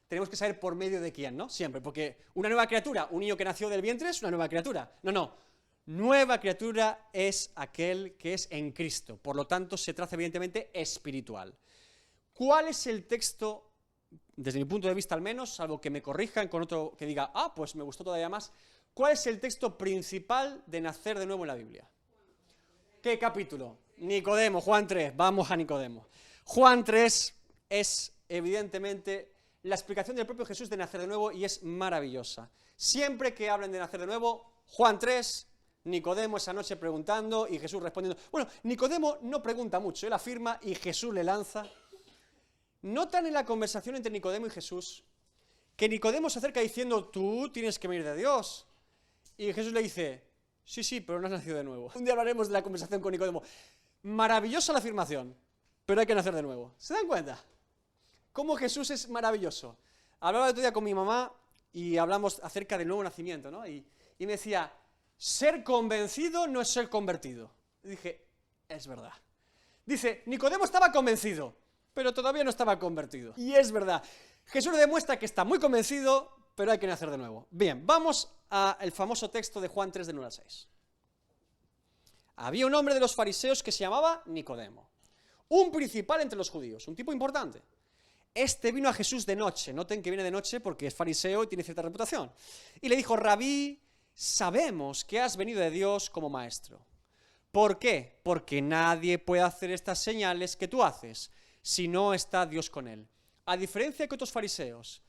Tenemos que saber por medio de quién, ¿no? Siempre, porque una nueva criatura, un niño que nació del vientre es una nueva criatura. No. Nueva criatura es aquel que es en Cristo. Por lo tanto, se traza evidentemente espiritual. ¿Cuál es el texto, desde mi punto de vista al menos, salvo que me corrijan con otro que diga, pues me gustó todavía más, cuál es el texto principal de nacer de nuevo en la Biblia? ¿Qué capítulo? Nicodemo, Juan 3, vamos a Nicodemo. Juan 3 es evidentemente la explicación del propio Jesús de nacer de nuevo y es maravillosa. Siempre que hablen de nacer de nuevo, Juan 3, Nicodemo esa noche preguntando y Jesús respondiendo. Bueno, Nicodemo no pregunta mucho, él afirma y Jesús le lanza. ¿Notan en la conversación entre Nicodemo y Jesús que Nicodemo se acerca diciendo, tú tienes que venir de Dios? Y Jesús le dice, sí, pero no has nacido de nuevo. Un día hablaremos de la conversación con Nicodemo. Maravillosa la afirmación, pero hay que nacer de nuevo. ¿Se dan cuenta? Cómo Jesús es maravilloso. Hablaba el otro día con mi mamá y hablamos acerca del nuevo nacimiento, ¿no? Y me decía, ser convencido no es ser convertido. Y dije, es verdad. Dice, Nicodemo estaba convencido, pero todavía no estaba convertido. Y es verdad. Jesús le demuestra que está muy convencido, pero hay que nacer de nuevo. Bien, vamos al famoso texto de Juan 3, del 1 al 6. Había un hombre de los fariseos que se llamaba Nicodemo, un principal entre los judíos, un tipo importante. Este vino a Jesús de noche, noten que viene de noche porque es fariseo y tiene cierta reputación. Y le dijo, Rabí, sabemos que has venido de Dios como maestro. ¿Por qué? Porque nadie puede hacer estas señales que tú haces si no está Dios con él. A diferencia que otros fariseos,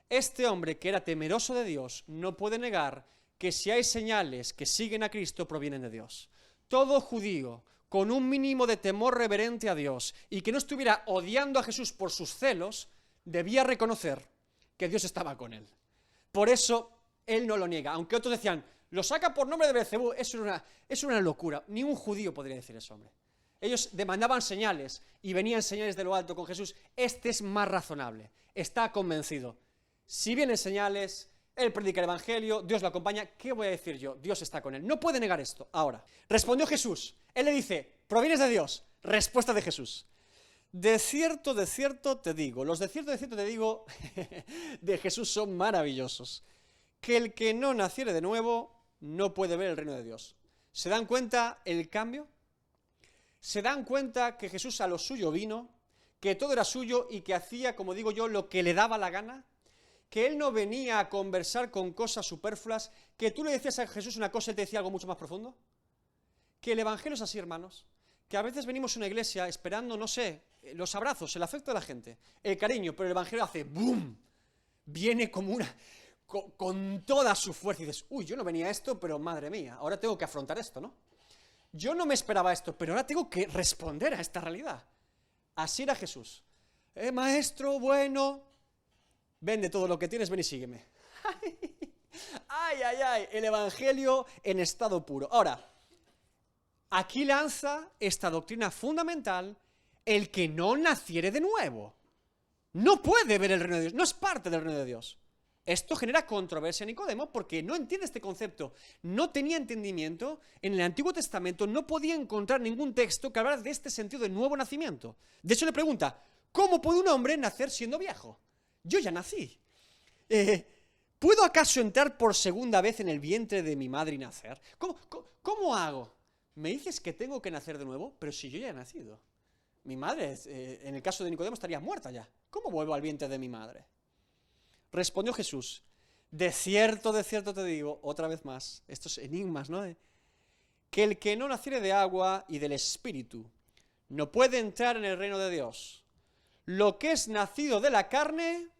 este hombre que era temeroso de Dios no puede negar que si hay señales que siguen a Cristo provienen de Dios. Todo judío con un mínimo de temor reverente a Dios y que no estuviera odiando a Jesús por sus celos, debía reconocer que Dios estaba con él. Por eso, él no lo niega. Aunque otros decían, lo saca por nombre de Beelzebú, es una locura. Ni un judío podría decir eso, hombre. Ellos demandaban señales y venían señales de lo alto con Jesús. Este es más razonable, está convencido. Si vienen señales, él predica el evangelio, Dios lo acompaña, ¿qué voy a decir yo? Dios está con él. No puede negar esto. Ahora, respondió Jesús. Él le dice, ¿provienes de Dios? Respuesta de Jesús. De cierto te digo, los de cierto te digo de Jesús son maravillosos. Que el que no naciere de nuevo no puede ver el reino de Dios. ¿Se dan cuenta el cambio? ¿Se dan cuenta que Jesús a lo suyo vino, que todo era suyo y que hacía, como digo yo, lo que le daba la gana, que él no venía a conversar con cosas superfluas, que tú le decías a Jesús una cosa y él te decía algo mucho más profundo. Que el evangelio es así, hermanos, que a veces venimos a una iglesia esperando, no sé, los abrazos, el afecto de la gente, el cariño, pero el evangelio hace ¡boom! Viene como con toda su fuerza y dices, uy, yo no venía a esto, pero madre mía, ahora tengo que afrontar esto, ¿no? Yo no me esperaba esto, pero ahora tengo que responder a esta realidad. Así era Jesús. Maestro, bueno, vende todo lo que tienes, ven y sígueme. Ay, ay, ay, el evangelio en estado puro. Ahora, aquí lanza esta doctrina fundamental, el que no naciere de nuevo. No puede ver el reino de Dios, no es parte del reino de Dios. Esto genera controversia en Nicodemo porque no entiende este concepto, no tenía entendimiento, en el Antiguo Testamento no podía encontrar ningún texto que hablara de este sentido de nuevo nacimiento. De hecho le pregunta, ¿cómo puede un hombre nacer siendo viejo? Yo ya nací. ¿Puedo acaso entrar por segunda vez en el vientre de mi madre y nacer? ¿Cómo hago? Me dices que tengo que nacer de nuevo, pero si yo ya he nacido. Mi madre, en el caso de Nicodemo, estaría muerta ya. ¿Cómo vuelvo al vientre de mi madre? Respondió Jesús, de cierto te digo, otra vez más, estos enigmas, ¿no? Que el que no naciere de agua y del Espíritu no puede entrar en el reino de Dios. Lo que es nacido de la carne,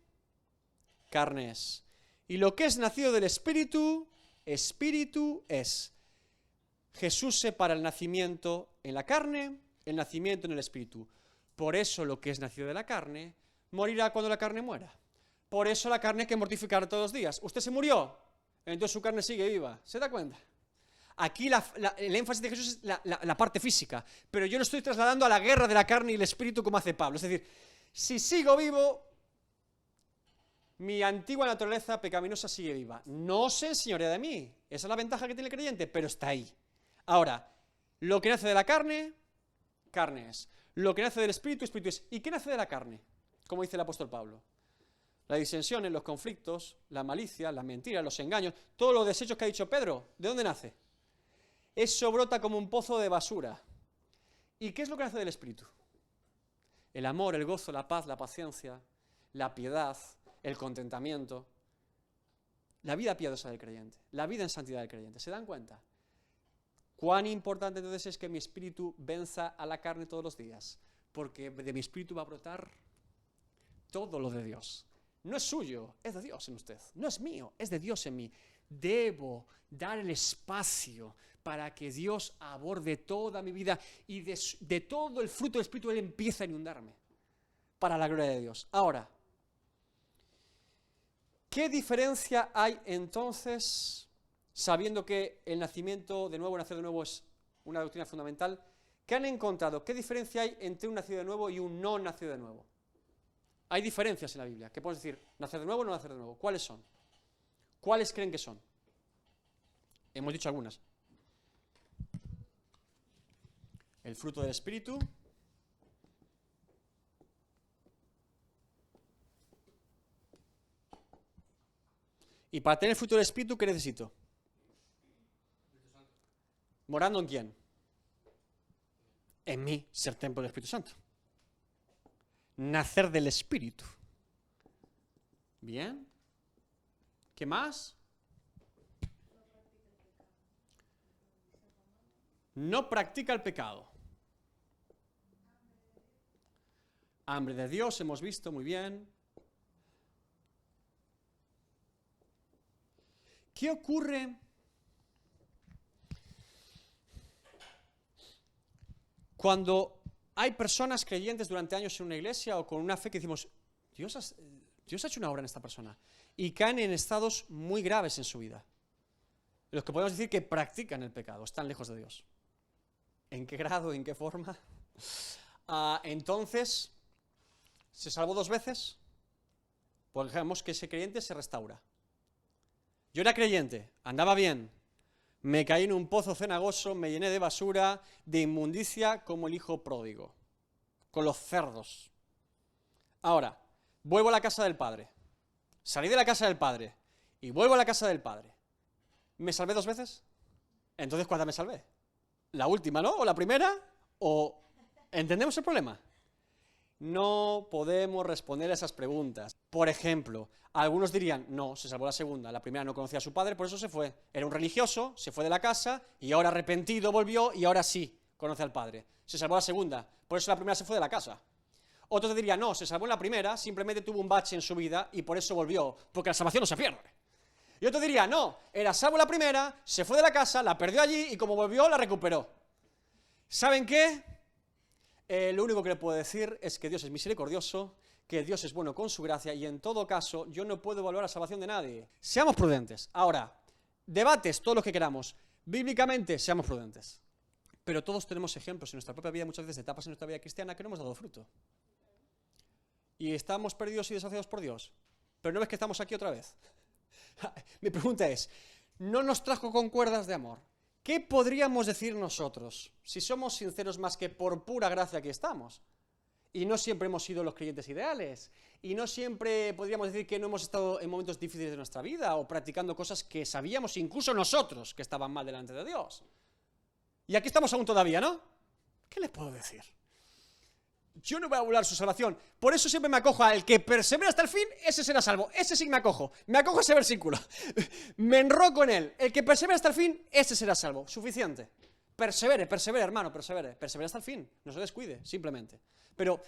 carne es. Y lo que es nacido del Espíritu, Espíritu es. Jesús separa el nacimiento en la carne, el nacimiento en el Espíritu. Por eso lo que es nacido de la carne, morirá cuando la carne muera. Por eso la carne hay que mortificar todos los días. Usted se murió, entonces su carne sigue viva. ¿Se da cuenta? Aquí el énfasis de Jesús es la parte física, pero yo lo estoy trasladando a la guerra de la carne y el espíritu como hace Pablo. Es decir, si sigo vivo, mi antigua naturaleza pecaminosa sigue viva. No se enseñorea de mí. Esa es la ventaja que tiene el creyente, pero está ahí. Ahora, lo que nace de la carne, carne es. Lo que nace del espíritu, espíritu es. ¿Y qué nace de la carne? Como dice el apóstol Pablo. Las disensiones, los conflictos, la malicia, las mentiras, los engaños, todos los desechos que ha dicho Pedro, ¿de dónde nace? Eso brota como un pozo de basura. ¿Y qué es lo que nace del Espíritu? El amor, el gozo, la paz, la paciencia, la piedad, el contentamiento, la vida piadosa del creyente, la vida en santidad del creyente. ¿Se dan cuenta? ¿Cuán importante entonces es que mi espíritu venza a la carne todos los días? Porque de mi espíritu va a brotar todo lo de Dios. No es suyo, es de Dios en usted. No es mío, es de Dios en mí. Debo dar el espacio para que Dios aborde toda mi vida y de todo el fruto del Espíritu Él empieza a inundarme para la gloria de Dios. Ahora, ¿qué diferencia hay entonces, sabiendo que el nacimiento de nuevo, nacer de nuevo es una doctrina fundamental? ¿Qué han encontrado? ¿Qué diferencia hay entre un nacido de nuevo y un no nacido de nuevo? Hay diferencias en la Biblia. ¿Qué podemos decir? ¿Nacer de nuevo o no nacer de nuevo? ¿Cuáles son? ¿Cuáles creen que son? Hemos dicho algunas. El fruto del Espíritu. Y para tener el fruto del Espíritu, ¿qué necesito? ¿Morando en quién? En mí, ser templo del Espíritu Santo. Nacer del Espíritu. Bien. ¿Qué más? No practica el pecado. Hambre de Dios, hemos visto muy bien. ¿Qué ocurre cuando hay personas creyentes durante años en una iglesia o con una fe que decimos, Dios ha hecho una obra en esta persona, y caen en estados muy graves en su vida, los que podemos decir que practican el pecado, están lejos de Dios? ¿En qué grado, en qué forma? Entonces, ¿se salvó 2 veces? Pues dejemos que ese creyente se restaura. Yo era creyente, andaba bien, me caí en un pozo cenagoso, me llené de basura, de inmundicia, como el hijo pródigo, con los cerdos. Ahora, vuelvo a la casa del Padre, salí de la casa del Padre y vuelvo a la casa del Padre. ¿Me salvé 2 veces? Entonces, ¿cuántas me salvé? ¿La última, no? ¿O la primera? ¿O entendemos el problema? No podemos responder a esas preguntas. Por ejemplo, algunos dirían, no, se salvó la segunda, la primera no conocía a su padre, por eso se fue. Era un religioso, se fue de la casa y ahora arrepentido volvió y ahora sí conoce al padre. Se salvó la segunda, por eso la primera se fue de la casa. Otros dirían, no, se salvó en la primera, simplemente tuvo un bache en su vida y por eso volvió, porque la salvación no se pierde. Y otro diría, no, era salvo la primera, se fue de la casa, la perdió allí y como volvió la recuperó. ¿Saben qué? Lo único que le puedo decir es que Dios es misericordioso, que Dios es bueno con su gracia y en todo caso yo no puedo evaluar la salvación de nadie. Seamos prudentes. Ahora, debates todos los que queramos. Bíblicamente, seamos prudentes. Pero todos tenemos ejemplos en nuestra propia vida, muchas veces etapas en nuestra vida cristiana que no hemos dado fruto. Y estamos perdidos y desociados por Dios. Pero ¿no ves que estamos aquí otra vez? Mi pregunta es, ¿no nos trajo con cuerdas de amor? ¿Qué podríamos decir nosotros, si somos sinceros, más que por pura gracia aquí estamos? Y no siempre hemos sido los creyentes ideales, y no siempre podríamos decir que no hemos estado en momentos difíciles de nuestra vida, o practicando cosas que sabíamos incluso nosotros que estaban mal delante de Dios. Y aquí estamos aún todavía, ¿no? ¿Qué les puedo decir? Yo no voy a burlar su salvación, por eso siempre me acojo al que persevera hasta el fin, ese será salvo, ese sí me acojo a ese versículo, me enroco en él, el que persevera hasta el fin, ese será salvo, suficiente, persevere hermano, persevere hasta el fin, no se descuide, simplemente, pero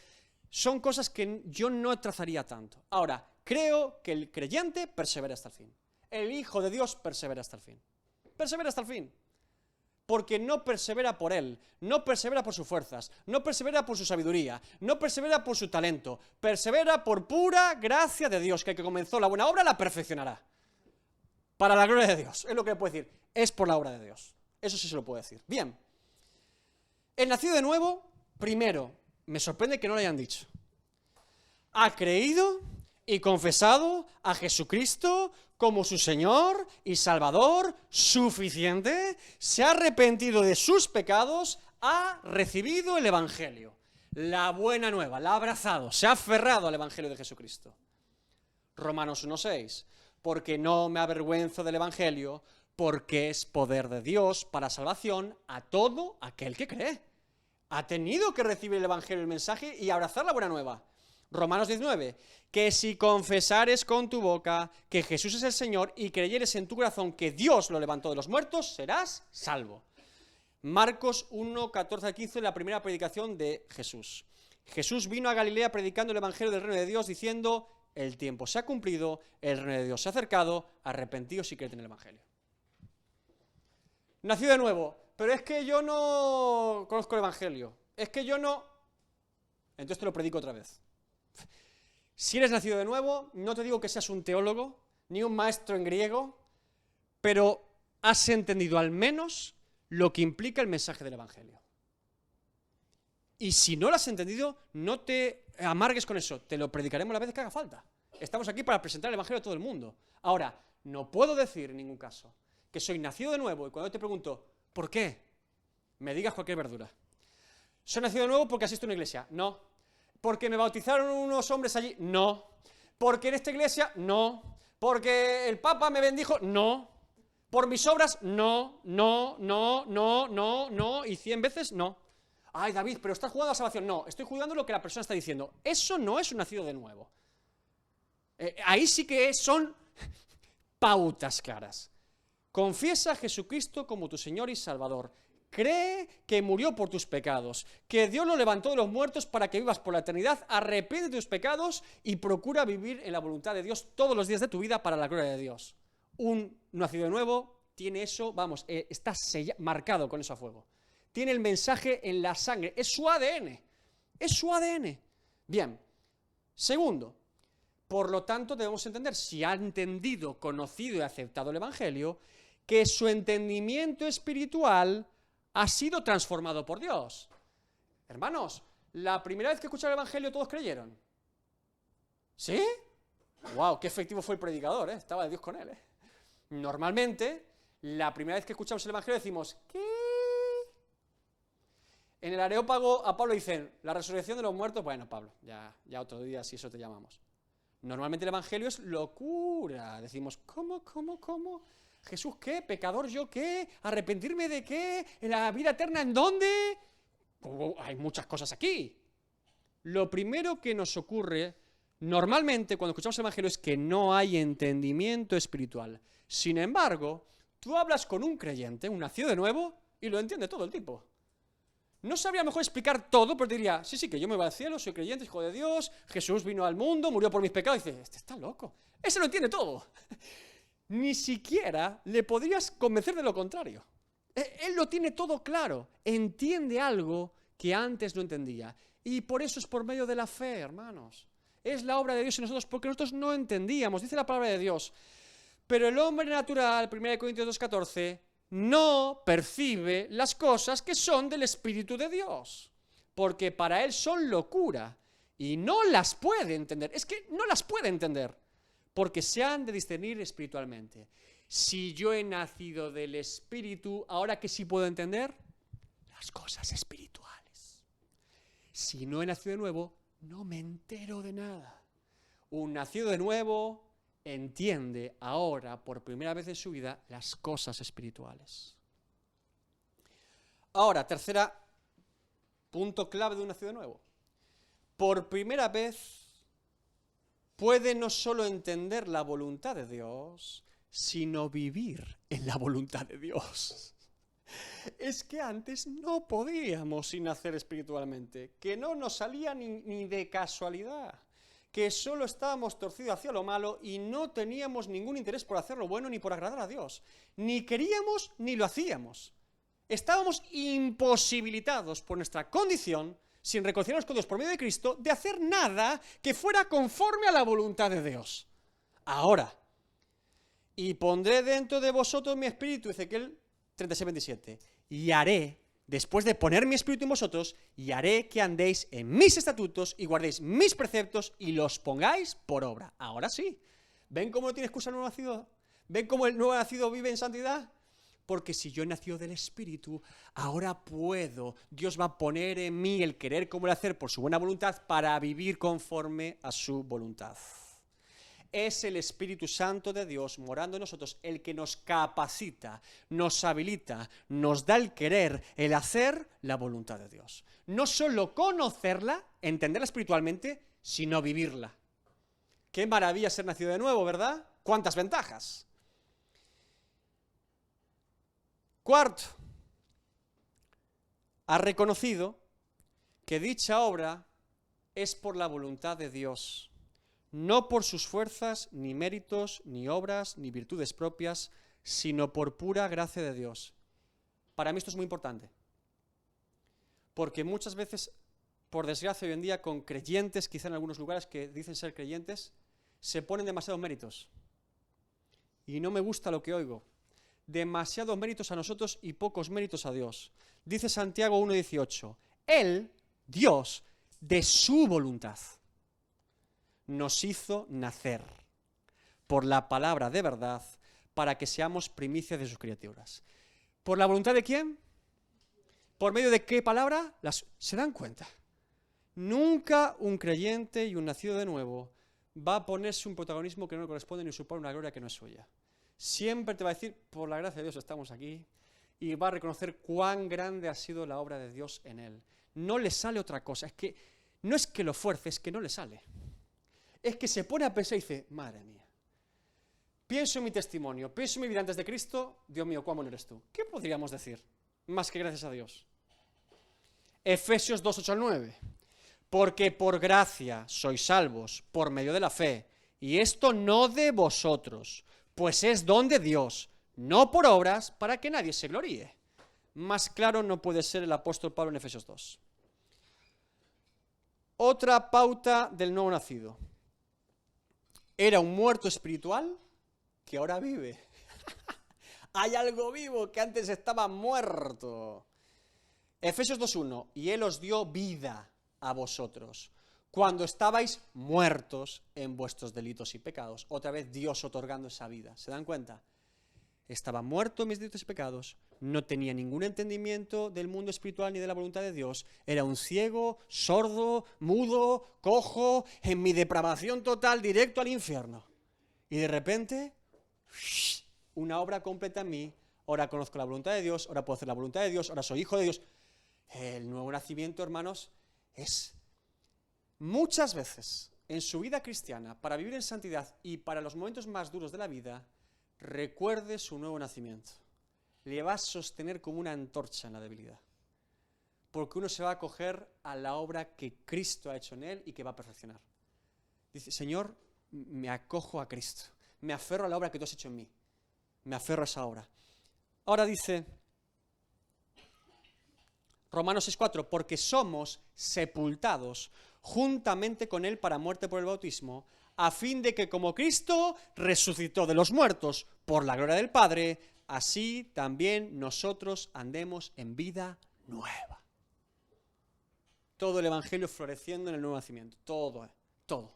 son cosas que yo no trazaría tanto. Ahora, creo que el creyente persevera hasta el fin, el Hijo de Dios persevera hasta el fin, porque no persevera por él, no persevera por sus fuerzas, no persevera por su sabiduría, no persevera por su talento, persevera por pura gracia de Dios, que el que comenzó la buena obra la perfeccionará. Para la gloria de Dios, es lo que le puedo decir, es por la obra de Dios. Eso sí se lo puedo decir. Bien, el nacido de nuevo, primero, me sorprende que no lo hayan dicho. Ha creído y confesado a Jesucristo como su Señor y Salvador suficiente, se ha arrepentido de sus pecados, ha recibido el Evangelio, la buena nueva, la ha abrazado, se ha aferrado al Evangelio de Jesucristo. Romanos 1:6, porque no me avergüenzo del Evangelio, porque es poder de Dios para salvación a todo aquel que cree. Ha tenido que recibir el Evangelio, el mensaje y abrazar la buena nueva. Romanos 19, que si confesares con tu boca que Jesús es el Señor y creyeres en tu corazón que Dios lo levantó de los muertos, serás salvo. Marcos 1, 14-15, la primera predicación de Jesús. Jesús vino a Galilea predicando el Evangelio del reino de Dios, diciendo, el tiempo se ha cumplido, el reino de Dios se ha acercado, arrepentíos y creed en el Evangelio. Nació de nuevo, pero es que yo no conozco el Evangelio, es que yo no... Entonces te lo predico otra vez. Si eres nacido de nuevo, no te digo que seas un teólogo, ni un maestro en griego, pero has entendido al menos lo que implica el mensaje del Evangelio. Y si no lo has entendido, no te amargues con eso, te lo predicaremos la vez que haga falta. Estamos aquí para presentar el Evangelio a todo el mundo. Ahora, no puedo decir en ningún caso que soy nacido de nuevo y cuando te pregunto, ¿por qué? Me digas cualquier verdura. ¿Soy nacido de nuevo porque asisto a una iglesia? No. ¿Porque me bautizaron unos hombres allí? No. ¿Porque en esta iglesia? No. ¿Porque el Papa me bendijo? No. ¿Por mis obras? No, y 100 veces no. Ay, David, pero estás jugando a la salvación. No, estoy jugando lo que la persona está diciendo. Eso no es un nacido de nuevo. Ahí sí que son pautas claras. Confiesa a Jesucristo como tu Señor y Salvador. Cree que murió por tus pecados, que Dios lo levantó de los muertos para que vivas por la eternidad, arrepiente de tus pecados y procura vivir en la voluntad de Dios todos los días de tu vida para la gloria de Dios. Un nacido de nuevo tiene eso, vamos, está marcado con eso a fuego. Tiene el mensaje en la sangre, es su ADN, Bien, segundo, por lo tanto debemos entender, si ha entendido, conocido y aceptado el Evangelio, que su entendimiento espiritual ha sido transformado por Dios. Hermanos, la primera vez que escucharon el Evangelio todos creyeron. ¿Sí? ¡Wow! ¡Qué efectivo fue el predicador! Estaba Dios con él. Normalmente, la primera vez que escuchamos el Evangelio decimos, ¿qué? En el Areópago a Pablo dicen, la resurrección de los muertos, bueno, Pablo, ya otro día si eso te llamamos. Normalmente el Evangelio es locura. Decimos, ¿cómo? ¿Jesús qué? ¿Pecador yo qué? ¿Arrepentirme de qué? ¿En la vida eterna en dónde? Hay muchas cosas aquí. lo primero que nos ocurre normalmente cuando escuchamos el Evangelio es que no hay entendimiento espiritual. Sin embargo, tú hablas con un creyente, un nacido de nuevo, y lo entiende todo el tipo. No sabría mejor explicar todo, pero diría, sí, que yo me voy al cielo, soy creyente, hijo de Dios, Jesús vino al mundo, murió por mis pecados, y dice, este está loco. Ese lo entiende todo. Ni siquiera le podrías convencer de lo contrario. Él lo tiene todo claro, entiende algo que antes no entendía. Y por eso es por medio de la fe, hermanos. Es la obra de Dios en nosotros, porque nosotros no entendíamos. Dice la palabra de Dios, pero el hombre natural, 1 Corintios 2:14, no percibe las cosas que son del Espíritu de Dios, porque para él son locura y no las puede entender. Es que no las puede entender, porque se han de discernir espiritualmente. Si yo he nacido del Espíritu, ¿ahora qué sí puedo entender? Las cosas espirituales. Si no he nacido de nuevo, no me entero de nada. Un nacido de nuevo entiende ahora, por primera vez en su vida, las cosas espirituales. Ahora, tercera punto clave de un nacido de nuevo. Por primera vez puede no solo entender la voluntad de Dios, sino vivir en la voluntad de Dios. Es que antes no podíamos sin nacer espiritualmente, que no nos salía ni de casualidad, que solo estábamos torcidos hacia lo malo y no teníamos ningún interés por hacer lo bueno ni por agradar a Dios. Ni queríamos ni lo hacíamos. Estábamos imposibilitados por nuestra condición, sin reconciliarnos con Dios por medio de Cristo, de hacer nada que fuera conforme a la voluntad de Dios. Ahora, y pondré dentro de vosotros mi espíritu, Ezequiel 36:27, y haré, después de poner mi espíritu en vosotros, y haré que andéis en mis estatutos y guardéis mis preceptos y los pongáis por obra. Ahora sí. ¿Ven cómo no tiene excusa el nuevo nacido? ¿Ven cómo el nuevo nacido vive en santidad? Porque si yo he nacido del Espíritu, ahora puedo, Dios va a poner en mí el querer como el hacer por su buena voluntad para vivir conforme a su voluntad. Es el Espíritu Santo de Dios morando en nosotros el que nos capacita, nos habilita, nos da el querer, el hacer la voluntad de Dios. No solo conocerla, entenderla espiritualmente, sino vivirla. Qué maravilla ser nacido de nuevo, ¿verdad? ¿Cuántas ventajas? Cuarto, ha reconocido que dicha obra es por la voluntad de Dios, no por sus fuerzas, ni méritos, ni obras, ni virtudes propias, sino por pura gracia de Dios. Para mí esto es muy importante, porque muchas veces, por desgracia hoy en día, con creyentes, quizá en algunos lugares que dicen ser creyentes, se ponen demasiados méritos. Y no me gusta lo que oigo. Demasiados méritos a nosotros y pocos méritos a Dios. Dice Santiago 1:18, Él, Dios, de su voluntad, nos hizo nacer por la palabra de verdad para que seamos primicias de sus criaturas. ¿Por la voluntad de quién? ¿Por medio de qué palabra? ¿Se dan cuenta? Nunca un creyente y un nacido de nuevo va a ponerse un protagonismo que no le corresponde ni supone una gloria que no es suya. Siempre te va a decir, por la gracia de Dios estamos aquí, y va a reconocer cuán grande ha sido la obra de Dios en él. No le sale otra cosa, no es que lo fuerce, es que no le sale. Es que se pone a pensar y dice, madre mía, pienso en mi testimonio, pienso en mi vida antes de Cristo, Dios mío, cuán bueno eres tú. ¿Qué podríamos decir? Más que gracias a Dios. Efesios 2:8-9. Porque por gracia sois salvos por medio de la fe, y esto no de vosotros, pues es don de Dios, no por obras, para que nadie se gloríe. Más claro no puede ser el apóstol Pablo en Efesios 2. Otra pauta del nuevo nacido. Era un muerto espiritual que ahora vive. Hay algo vivo que antes estaba muerto. Efesios 2:1, y Él os dio vida a vosotros, cuando estabais muertos en vuestros delitos y pecados. Otra vez Dios otorgando esa vida. ¿Se dan cuenta? Estaba muerto en mis delitos y pecados, no tenía ningún entendimiento del mundo espiritual ni de la voluntad de Dios, era un ciego, sordo, mudo, cojo, en mi depravación total, directo al infierno. Y de repente, una obra completa en mí, ahora conozco la voluntad de Dios, ahora puedo hacer la voluntad de Dios, ahora soy hijo de Dios. El nuevo nacimiento, hermanos, es muchas veces en su vida cristiana, para vivir en santidad y para los momentos más duros de la vida, recuerde su nuevo nacimiento. Le va a sostener como una antorcha en la debilidad. Porque uno se va a acoger a la obra que Cristo ha hecho en él y que va a perfeccionar. Dice, Señor, me acojo a Cristo. Me aferro a la obra que tú has hecho en mí. Me aferro a esa obra. Ahora dice Romanos 6:4, porque somos sepultados juntamente con él para muerte por el bautismo, a fin de que como Cristo resucitó de los muertos por la gloria del Padre, así también nosotros andemos en vida nueva. Todo el evangelio floreciendo en el nuevo nacimiento. Todo.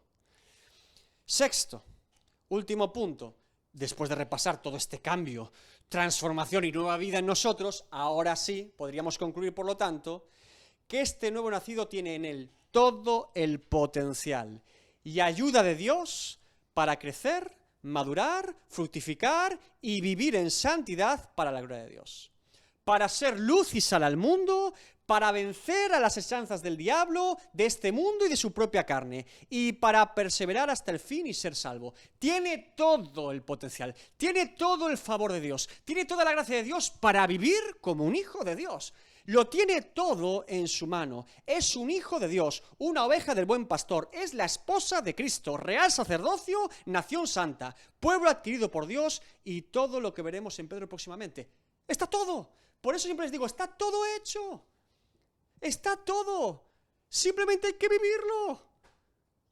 Sexto, último punto. Después de repasar todo este cambio, transformación y nueva vida en nosotros, ahora sí podríamos concluir, por lo tanto, que este nuevo nacido tiene en él todo el potencial y ayuda de Dios para crecer, madurar, fructificar y vivir en santidad para la gloria de Dios. Para ser luz y sal al mundo, para vencer a las asechanzas del diablo, de este mundo y de su propia carne, y para perseverar hasta el fin y ser salvo. Tiene todo el potencial, tiene todo el favor de Dios, tiene toda la gracia de Dios para vivir como un hijo de Dios. Lo tiene todo en su mano. Es un hijo de Dios, una oveja del buen pastor, es la esposa de Cristo, real sacerdocio, nación santa, pueblo adquirido por Dios y todo lo que veremos en Pedro próximamente. Está todo. Por eso siempre les digo, está todo hecho. Está todo. Simplemente hay que vivirlo.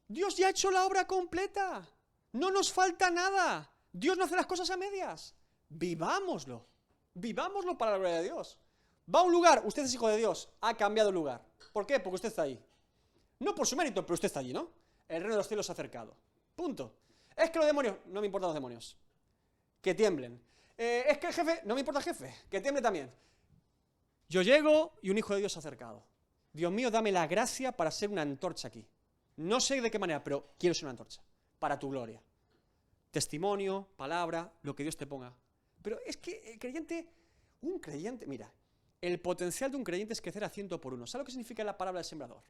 Dios ya ha hecho la obra completa. No nos falta nada. Dios no hace las cosas a medias. Vivámoslo. Vivámoslo para la gloria de Dios. Va a un lugar, usted es hijo de Dios, ha cambiado el lugar. ¿Por qué? Porque usted está ahí. No por su mérito, pero usted está allí, ¿no? El reino de los cielos se ha acercado. Punto. Es que los demonios, no me importan los demonios. Que tiemblen. Es que el jefe, no me importa el jefe, que tiemble también. Yo llego y un hijo de Dios se ha acercado. Dios mío, dame la gracia para ser una antorcha aquí. No sé de qué manera, pero quiero ser una antorcha. Para tu gloria. Testimonio, palabra, lo que Dios te ponga. Pero es que el creyente, un creyente, mira, el potencial de un creyente es crecer a 100%. ¿Sabe lo que significa la parábola del sembrador?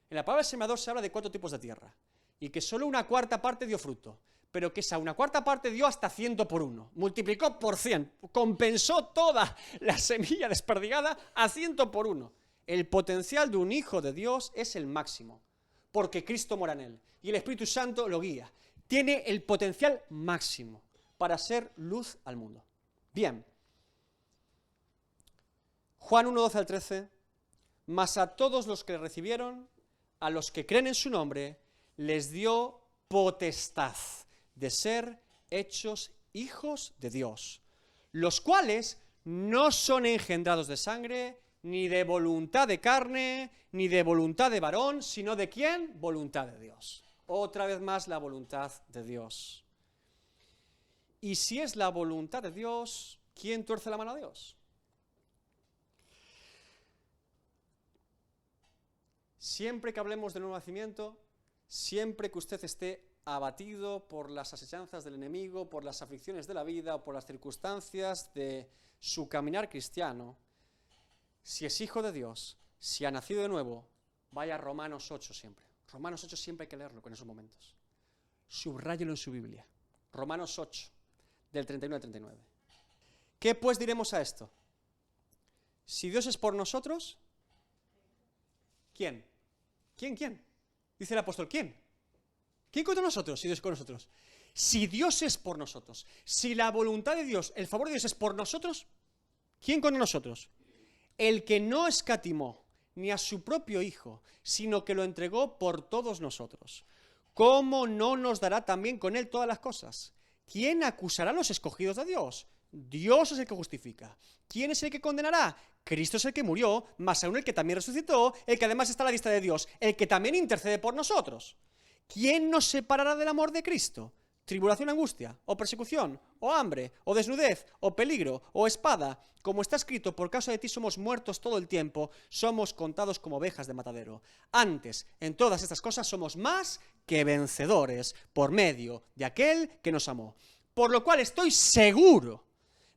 En la parábola del sembrador se habla de 4 tipos de tierra. Y que solo una cuarta parte dio fruto. Pero que esa una cuarta parte dio hasta 100%, multiplicó por 100, compensó toda la semilla desperdigada a 100%. El potencial de un hijo de Dios es el máximo, porque Cristo mora en él y el Espíritu Santo lo guía. Tiene el potencial máximo para ser luz al mundo. Bien. Juan 1:12 al 13, mas a todos los que le recibieron, a los que creen en su nombre, les dio potestad de ser hechos hijos de Dios, los cuales no son engendrados de sangre, ni de voluntad de carne, ni de voluntad de varón, sino de ¿quién? Voluntad de Dios. Otra vez más la voluntad de Dios. Y si es la voluntad de Dios, ¿quién tuerce la mano a Dios? Siempre que hablemos del nuevo nacimiento, siempre que usted esté abatido por las asechanzas del enemigo, por las aflicciones de la vida o por las circunstancias de su caminar cristiano, si es hijo de Dios, si ha nacido de nuevo, vaya a Romanos 8 siempre. Romanos 8 siempre hay que leerlo en esos momentos. Subráyelo en su Biblia. Romanos 8, del 31 al 39. ¿Qué pues diremos a esto? Si Dios es por nosotros, ¿quién? ¿Quién? Dice el apóstol, ¿quién? ¿Quién contra nosotros si Dios es con nosotros? Si Dios es por nosotros, si la voluntad de Dios, el favor de Dios es por nosotros, ¿quién contra nosotros? El que no escatimó ni a su propio Hijo, sino que lo entregó por todos nosotros. ¿Cómo no nos dará también con él todas las cosas? ¿Quién acusará a los escogidos de Dios? Dios es el que justifica. ¿Quién es el que condenará? Cristo es el que murió, más aún el que también resucitó, el que además está a la vista de Dios, el que también intercede por nosotros. ¿Quién nos separará del amor de Cristo? ¿Tribulación, angustia, o persecución, o hambre, o desnudez, o peligro, o espada? Como está escrito, por causa de ti somos muertos todo el tiempo, somos contados como ovejas de matadero. Antes, en todas estas cosas somos más que vencedores por medio de aquel que nos amó. Por lo cual estoy seguro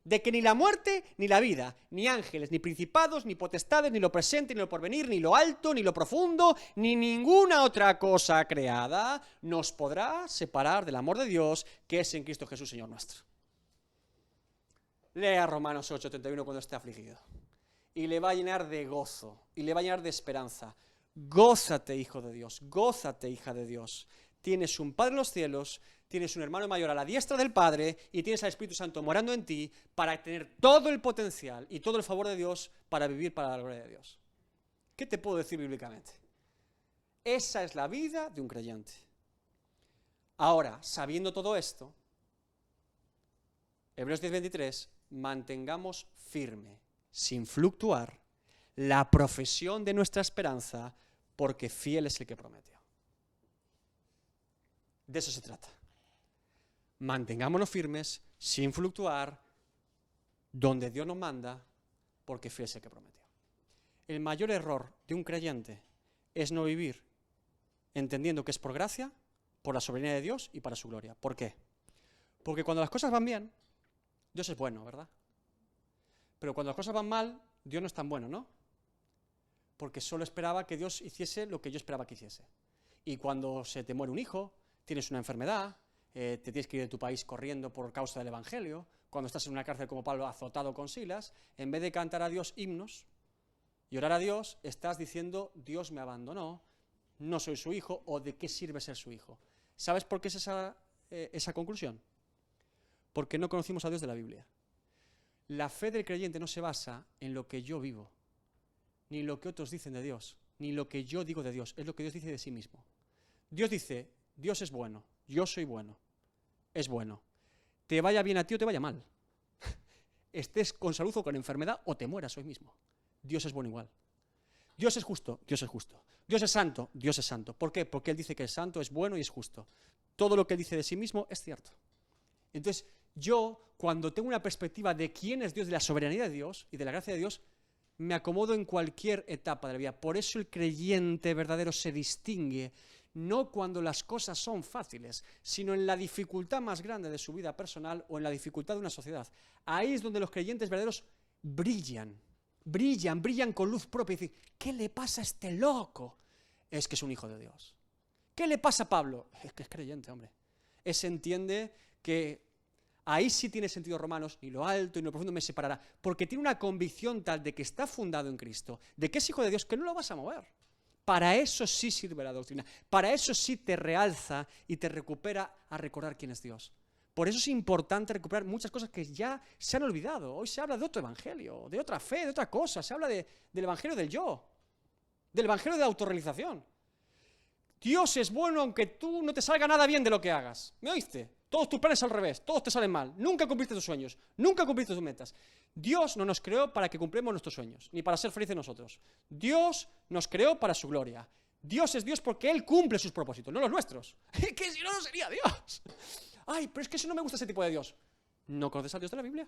de que ni la muerte, ni la vida, ni ángeles, ni principados, ni potestades, ni lo presente, ni lo porvenir, ni lo alto, ni lo profundo, ni ninguna otra cosa creada nos podrá separar del amor de Dios que es en Cristo Jesús, Señor nuestro. Lea Romanos 8:31 cuando esté afligido. Y le va a llenar de gozo, y le va a llenar de esperanza. Gózate, hijo de Dios, gózate, hija de Dios. Tienes un Padre en los cielos, tienes un hermano mayor a la diestra del Padre y tienes al Espíritu Santo morando en ti para tener todo el potencial y todo el favor de Dios para vivir para la gloria de Dios. ¿Qué te puedo decir bíblicamente? Esa es la vida de un creyente. Ahora, sabiendo todo esto, Hebreos 10:23, mantengamos firme, sin fluctuar, la profesión de nuestra esperanza, porque fiel es el que prometió. De eso se trata. Mantengámonos firmes, sin fluctuar, donde Dios nos manda, porque fiel es el que prometió. El mayor error de un creyente es no vivir entendiendo que es por gracia, por la soberanía de Dios y para su gloria. ¿Por qué? Porque cuando las cosas van bien, Dios es bueno, ¿verdad? Pero cuando las cosas van mal, Dios no es tan bueno, ¿no? Porque solo esperaba que Dios hiciese lo que yo esperaba que hiciese. Y cuando se te muere un hijo, tienes una enfermedad, te tienes que ir de tu país corriendo por causa del Evangelio, cuando estás en una cárcel como Pablo azotado con Silas, en vez de cantar a Dios himnos y orar a Dios, estás diciendo, Dios me abandonó, no soy su hijo, o de qué sirve ser su hijo. ¿Sabes por qué es esa conclusión? Porque no conocimos a Dios de la Biblia. La fe del creyente no se basa en lo que yo vivo, ni en lo que otros dicen de Dios, ni en lo que yo digo de Dios, es lo que Dios dice de sí mismo. Dios dice, Dios es bueno, yo soy bueno, es bueno. Te vaya bien a ti o te vaya mal. Estés con salud o con enfermedad o te mueras hoy mismo. Dios es bueno igual. Dios es justo, Dios es justo. Dios es santo, Dios es santo. ¿Por qué? Porque Él dice que es santo, es bueno y es justo. Todo lo que Él dice de sí mismo es cierto. Entonces, yo, cuando tengo una perspectiva de quién es Dios, de la soberanía de Dios y de la gracia de Dios, me acomodo en cualquier etapa de la vida. Por eso el creyente verdadero se distingue, no cuando las cosas son fáciles, sino en la dificultad más grande de su vida personal o en la dificultad de una sociedad. Ahí es donde los creyentes verdaderos brillan con luz propia y dicen, ¿qué le pasa a este loco? Es que es un hijo de Dios. ¿Qué le pasa a Pablo? Es que es creyente, hombre. Ese entiende que ahí sí tiene sentido Romanos, ni lo alto ni lo profundo me separará, porque tiene una convicción tal de que está fundado en Cristo, de que es hijo de Dios, que no lo vas a mover. Para eso sí sirve la doctrina, para eso sí te realza y te recupera a recordar quién es Dios. Por eso es importante recuperar muchas cosas que ya se han olvidado. Hoy se habla de otro evangelio, de otra fe, de otra cosa, se habla del evangelio del yo, del evangelio de autorrealización. Dios es bueno aunque tú no te salga nada bien de lo que hagas. ¿Me oíste? Todos tus planes al revés, todos te salen mal, nunca cumpliste tus sueños, nunca cumpliste tus metas. Dios no nos creó para que cumplamos nuestros sueños, ni para ser felices nosotros. Dios nos creó para su gloria. Dios es Dios porque Él cumple sus propósitos, no los nuestros. Que si no, no sería Dios. Ay, pero es que eso no me gusta ese tipo de Dios. ¿No conoces al Dios de la Biblia?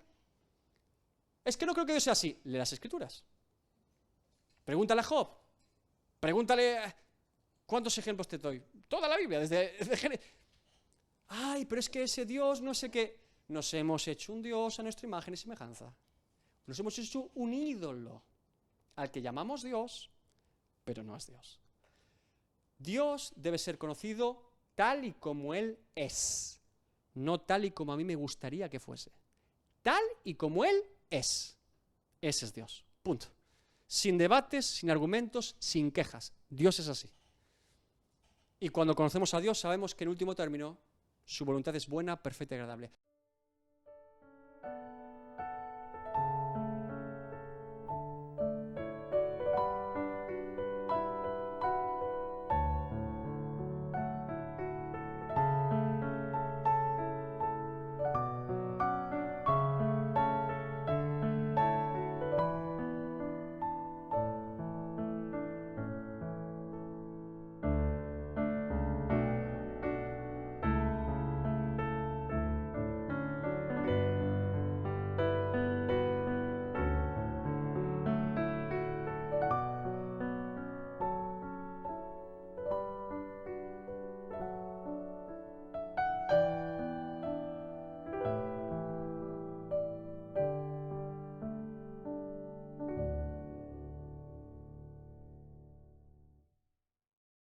Es que no creo que Dios sea así. Lee las Escrituras. Pregúntale a Job. Pregúntale, ¿cuántos ejemplos te doy? Toda la Biblia, desde ay, pero es que ese Dios, no sé qué. Nos hemos hecho un Dios a nuestra imagen y semejanza. Nos hemos hecho un ídolo al que llamamos Dios, pero no es Dios. Dios debe ser conocido tal y como Él es, no tal y como a mí me gustaría que fuese. Tal y como Él es. Ese es Dios. Punto. Sin debates, sin argumentos, sin quejas. Dios es así. Y cuando conocemos a Dios sabemos que en último término su voluntad es buena, perfecta y agradable.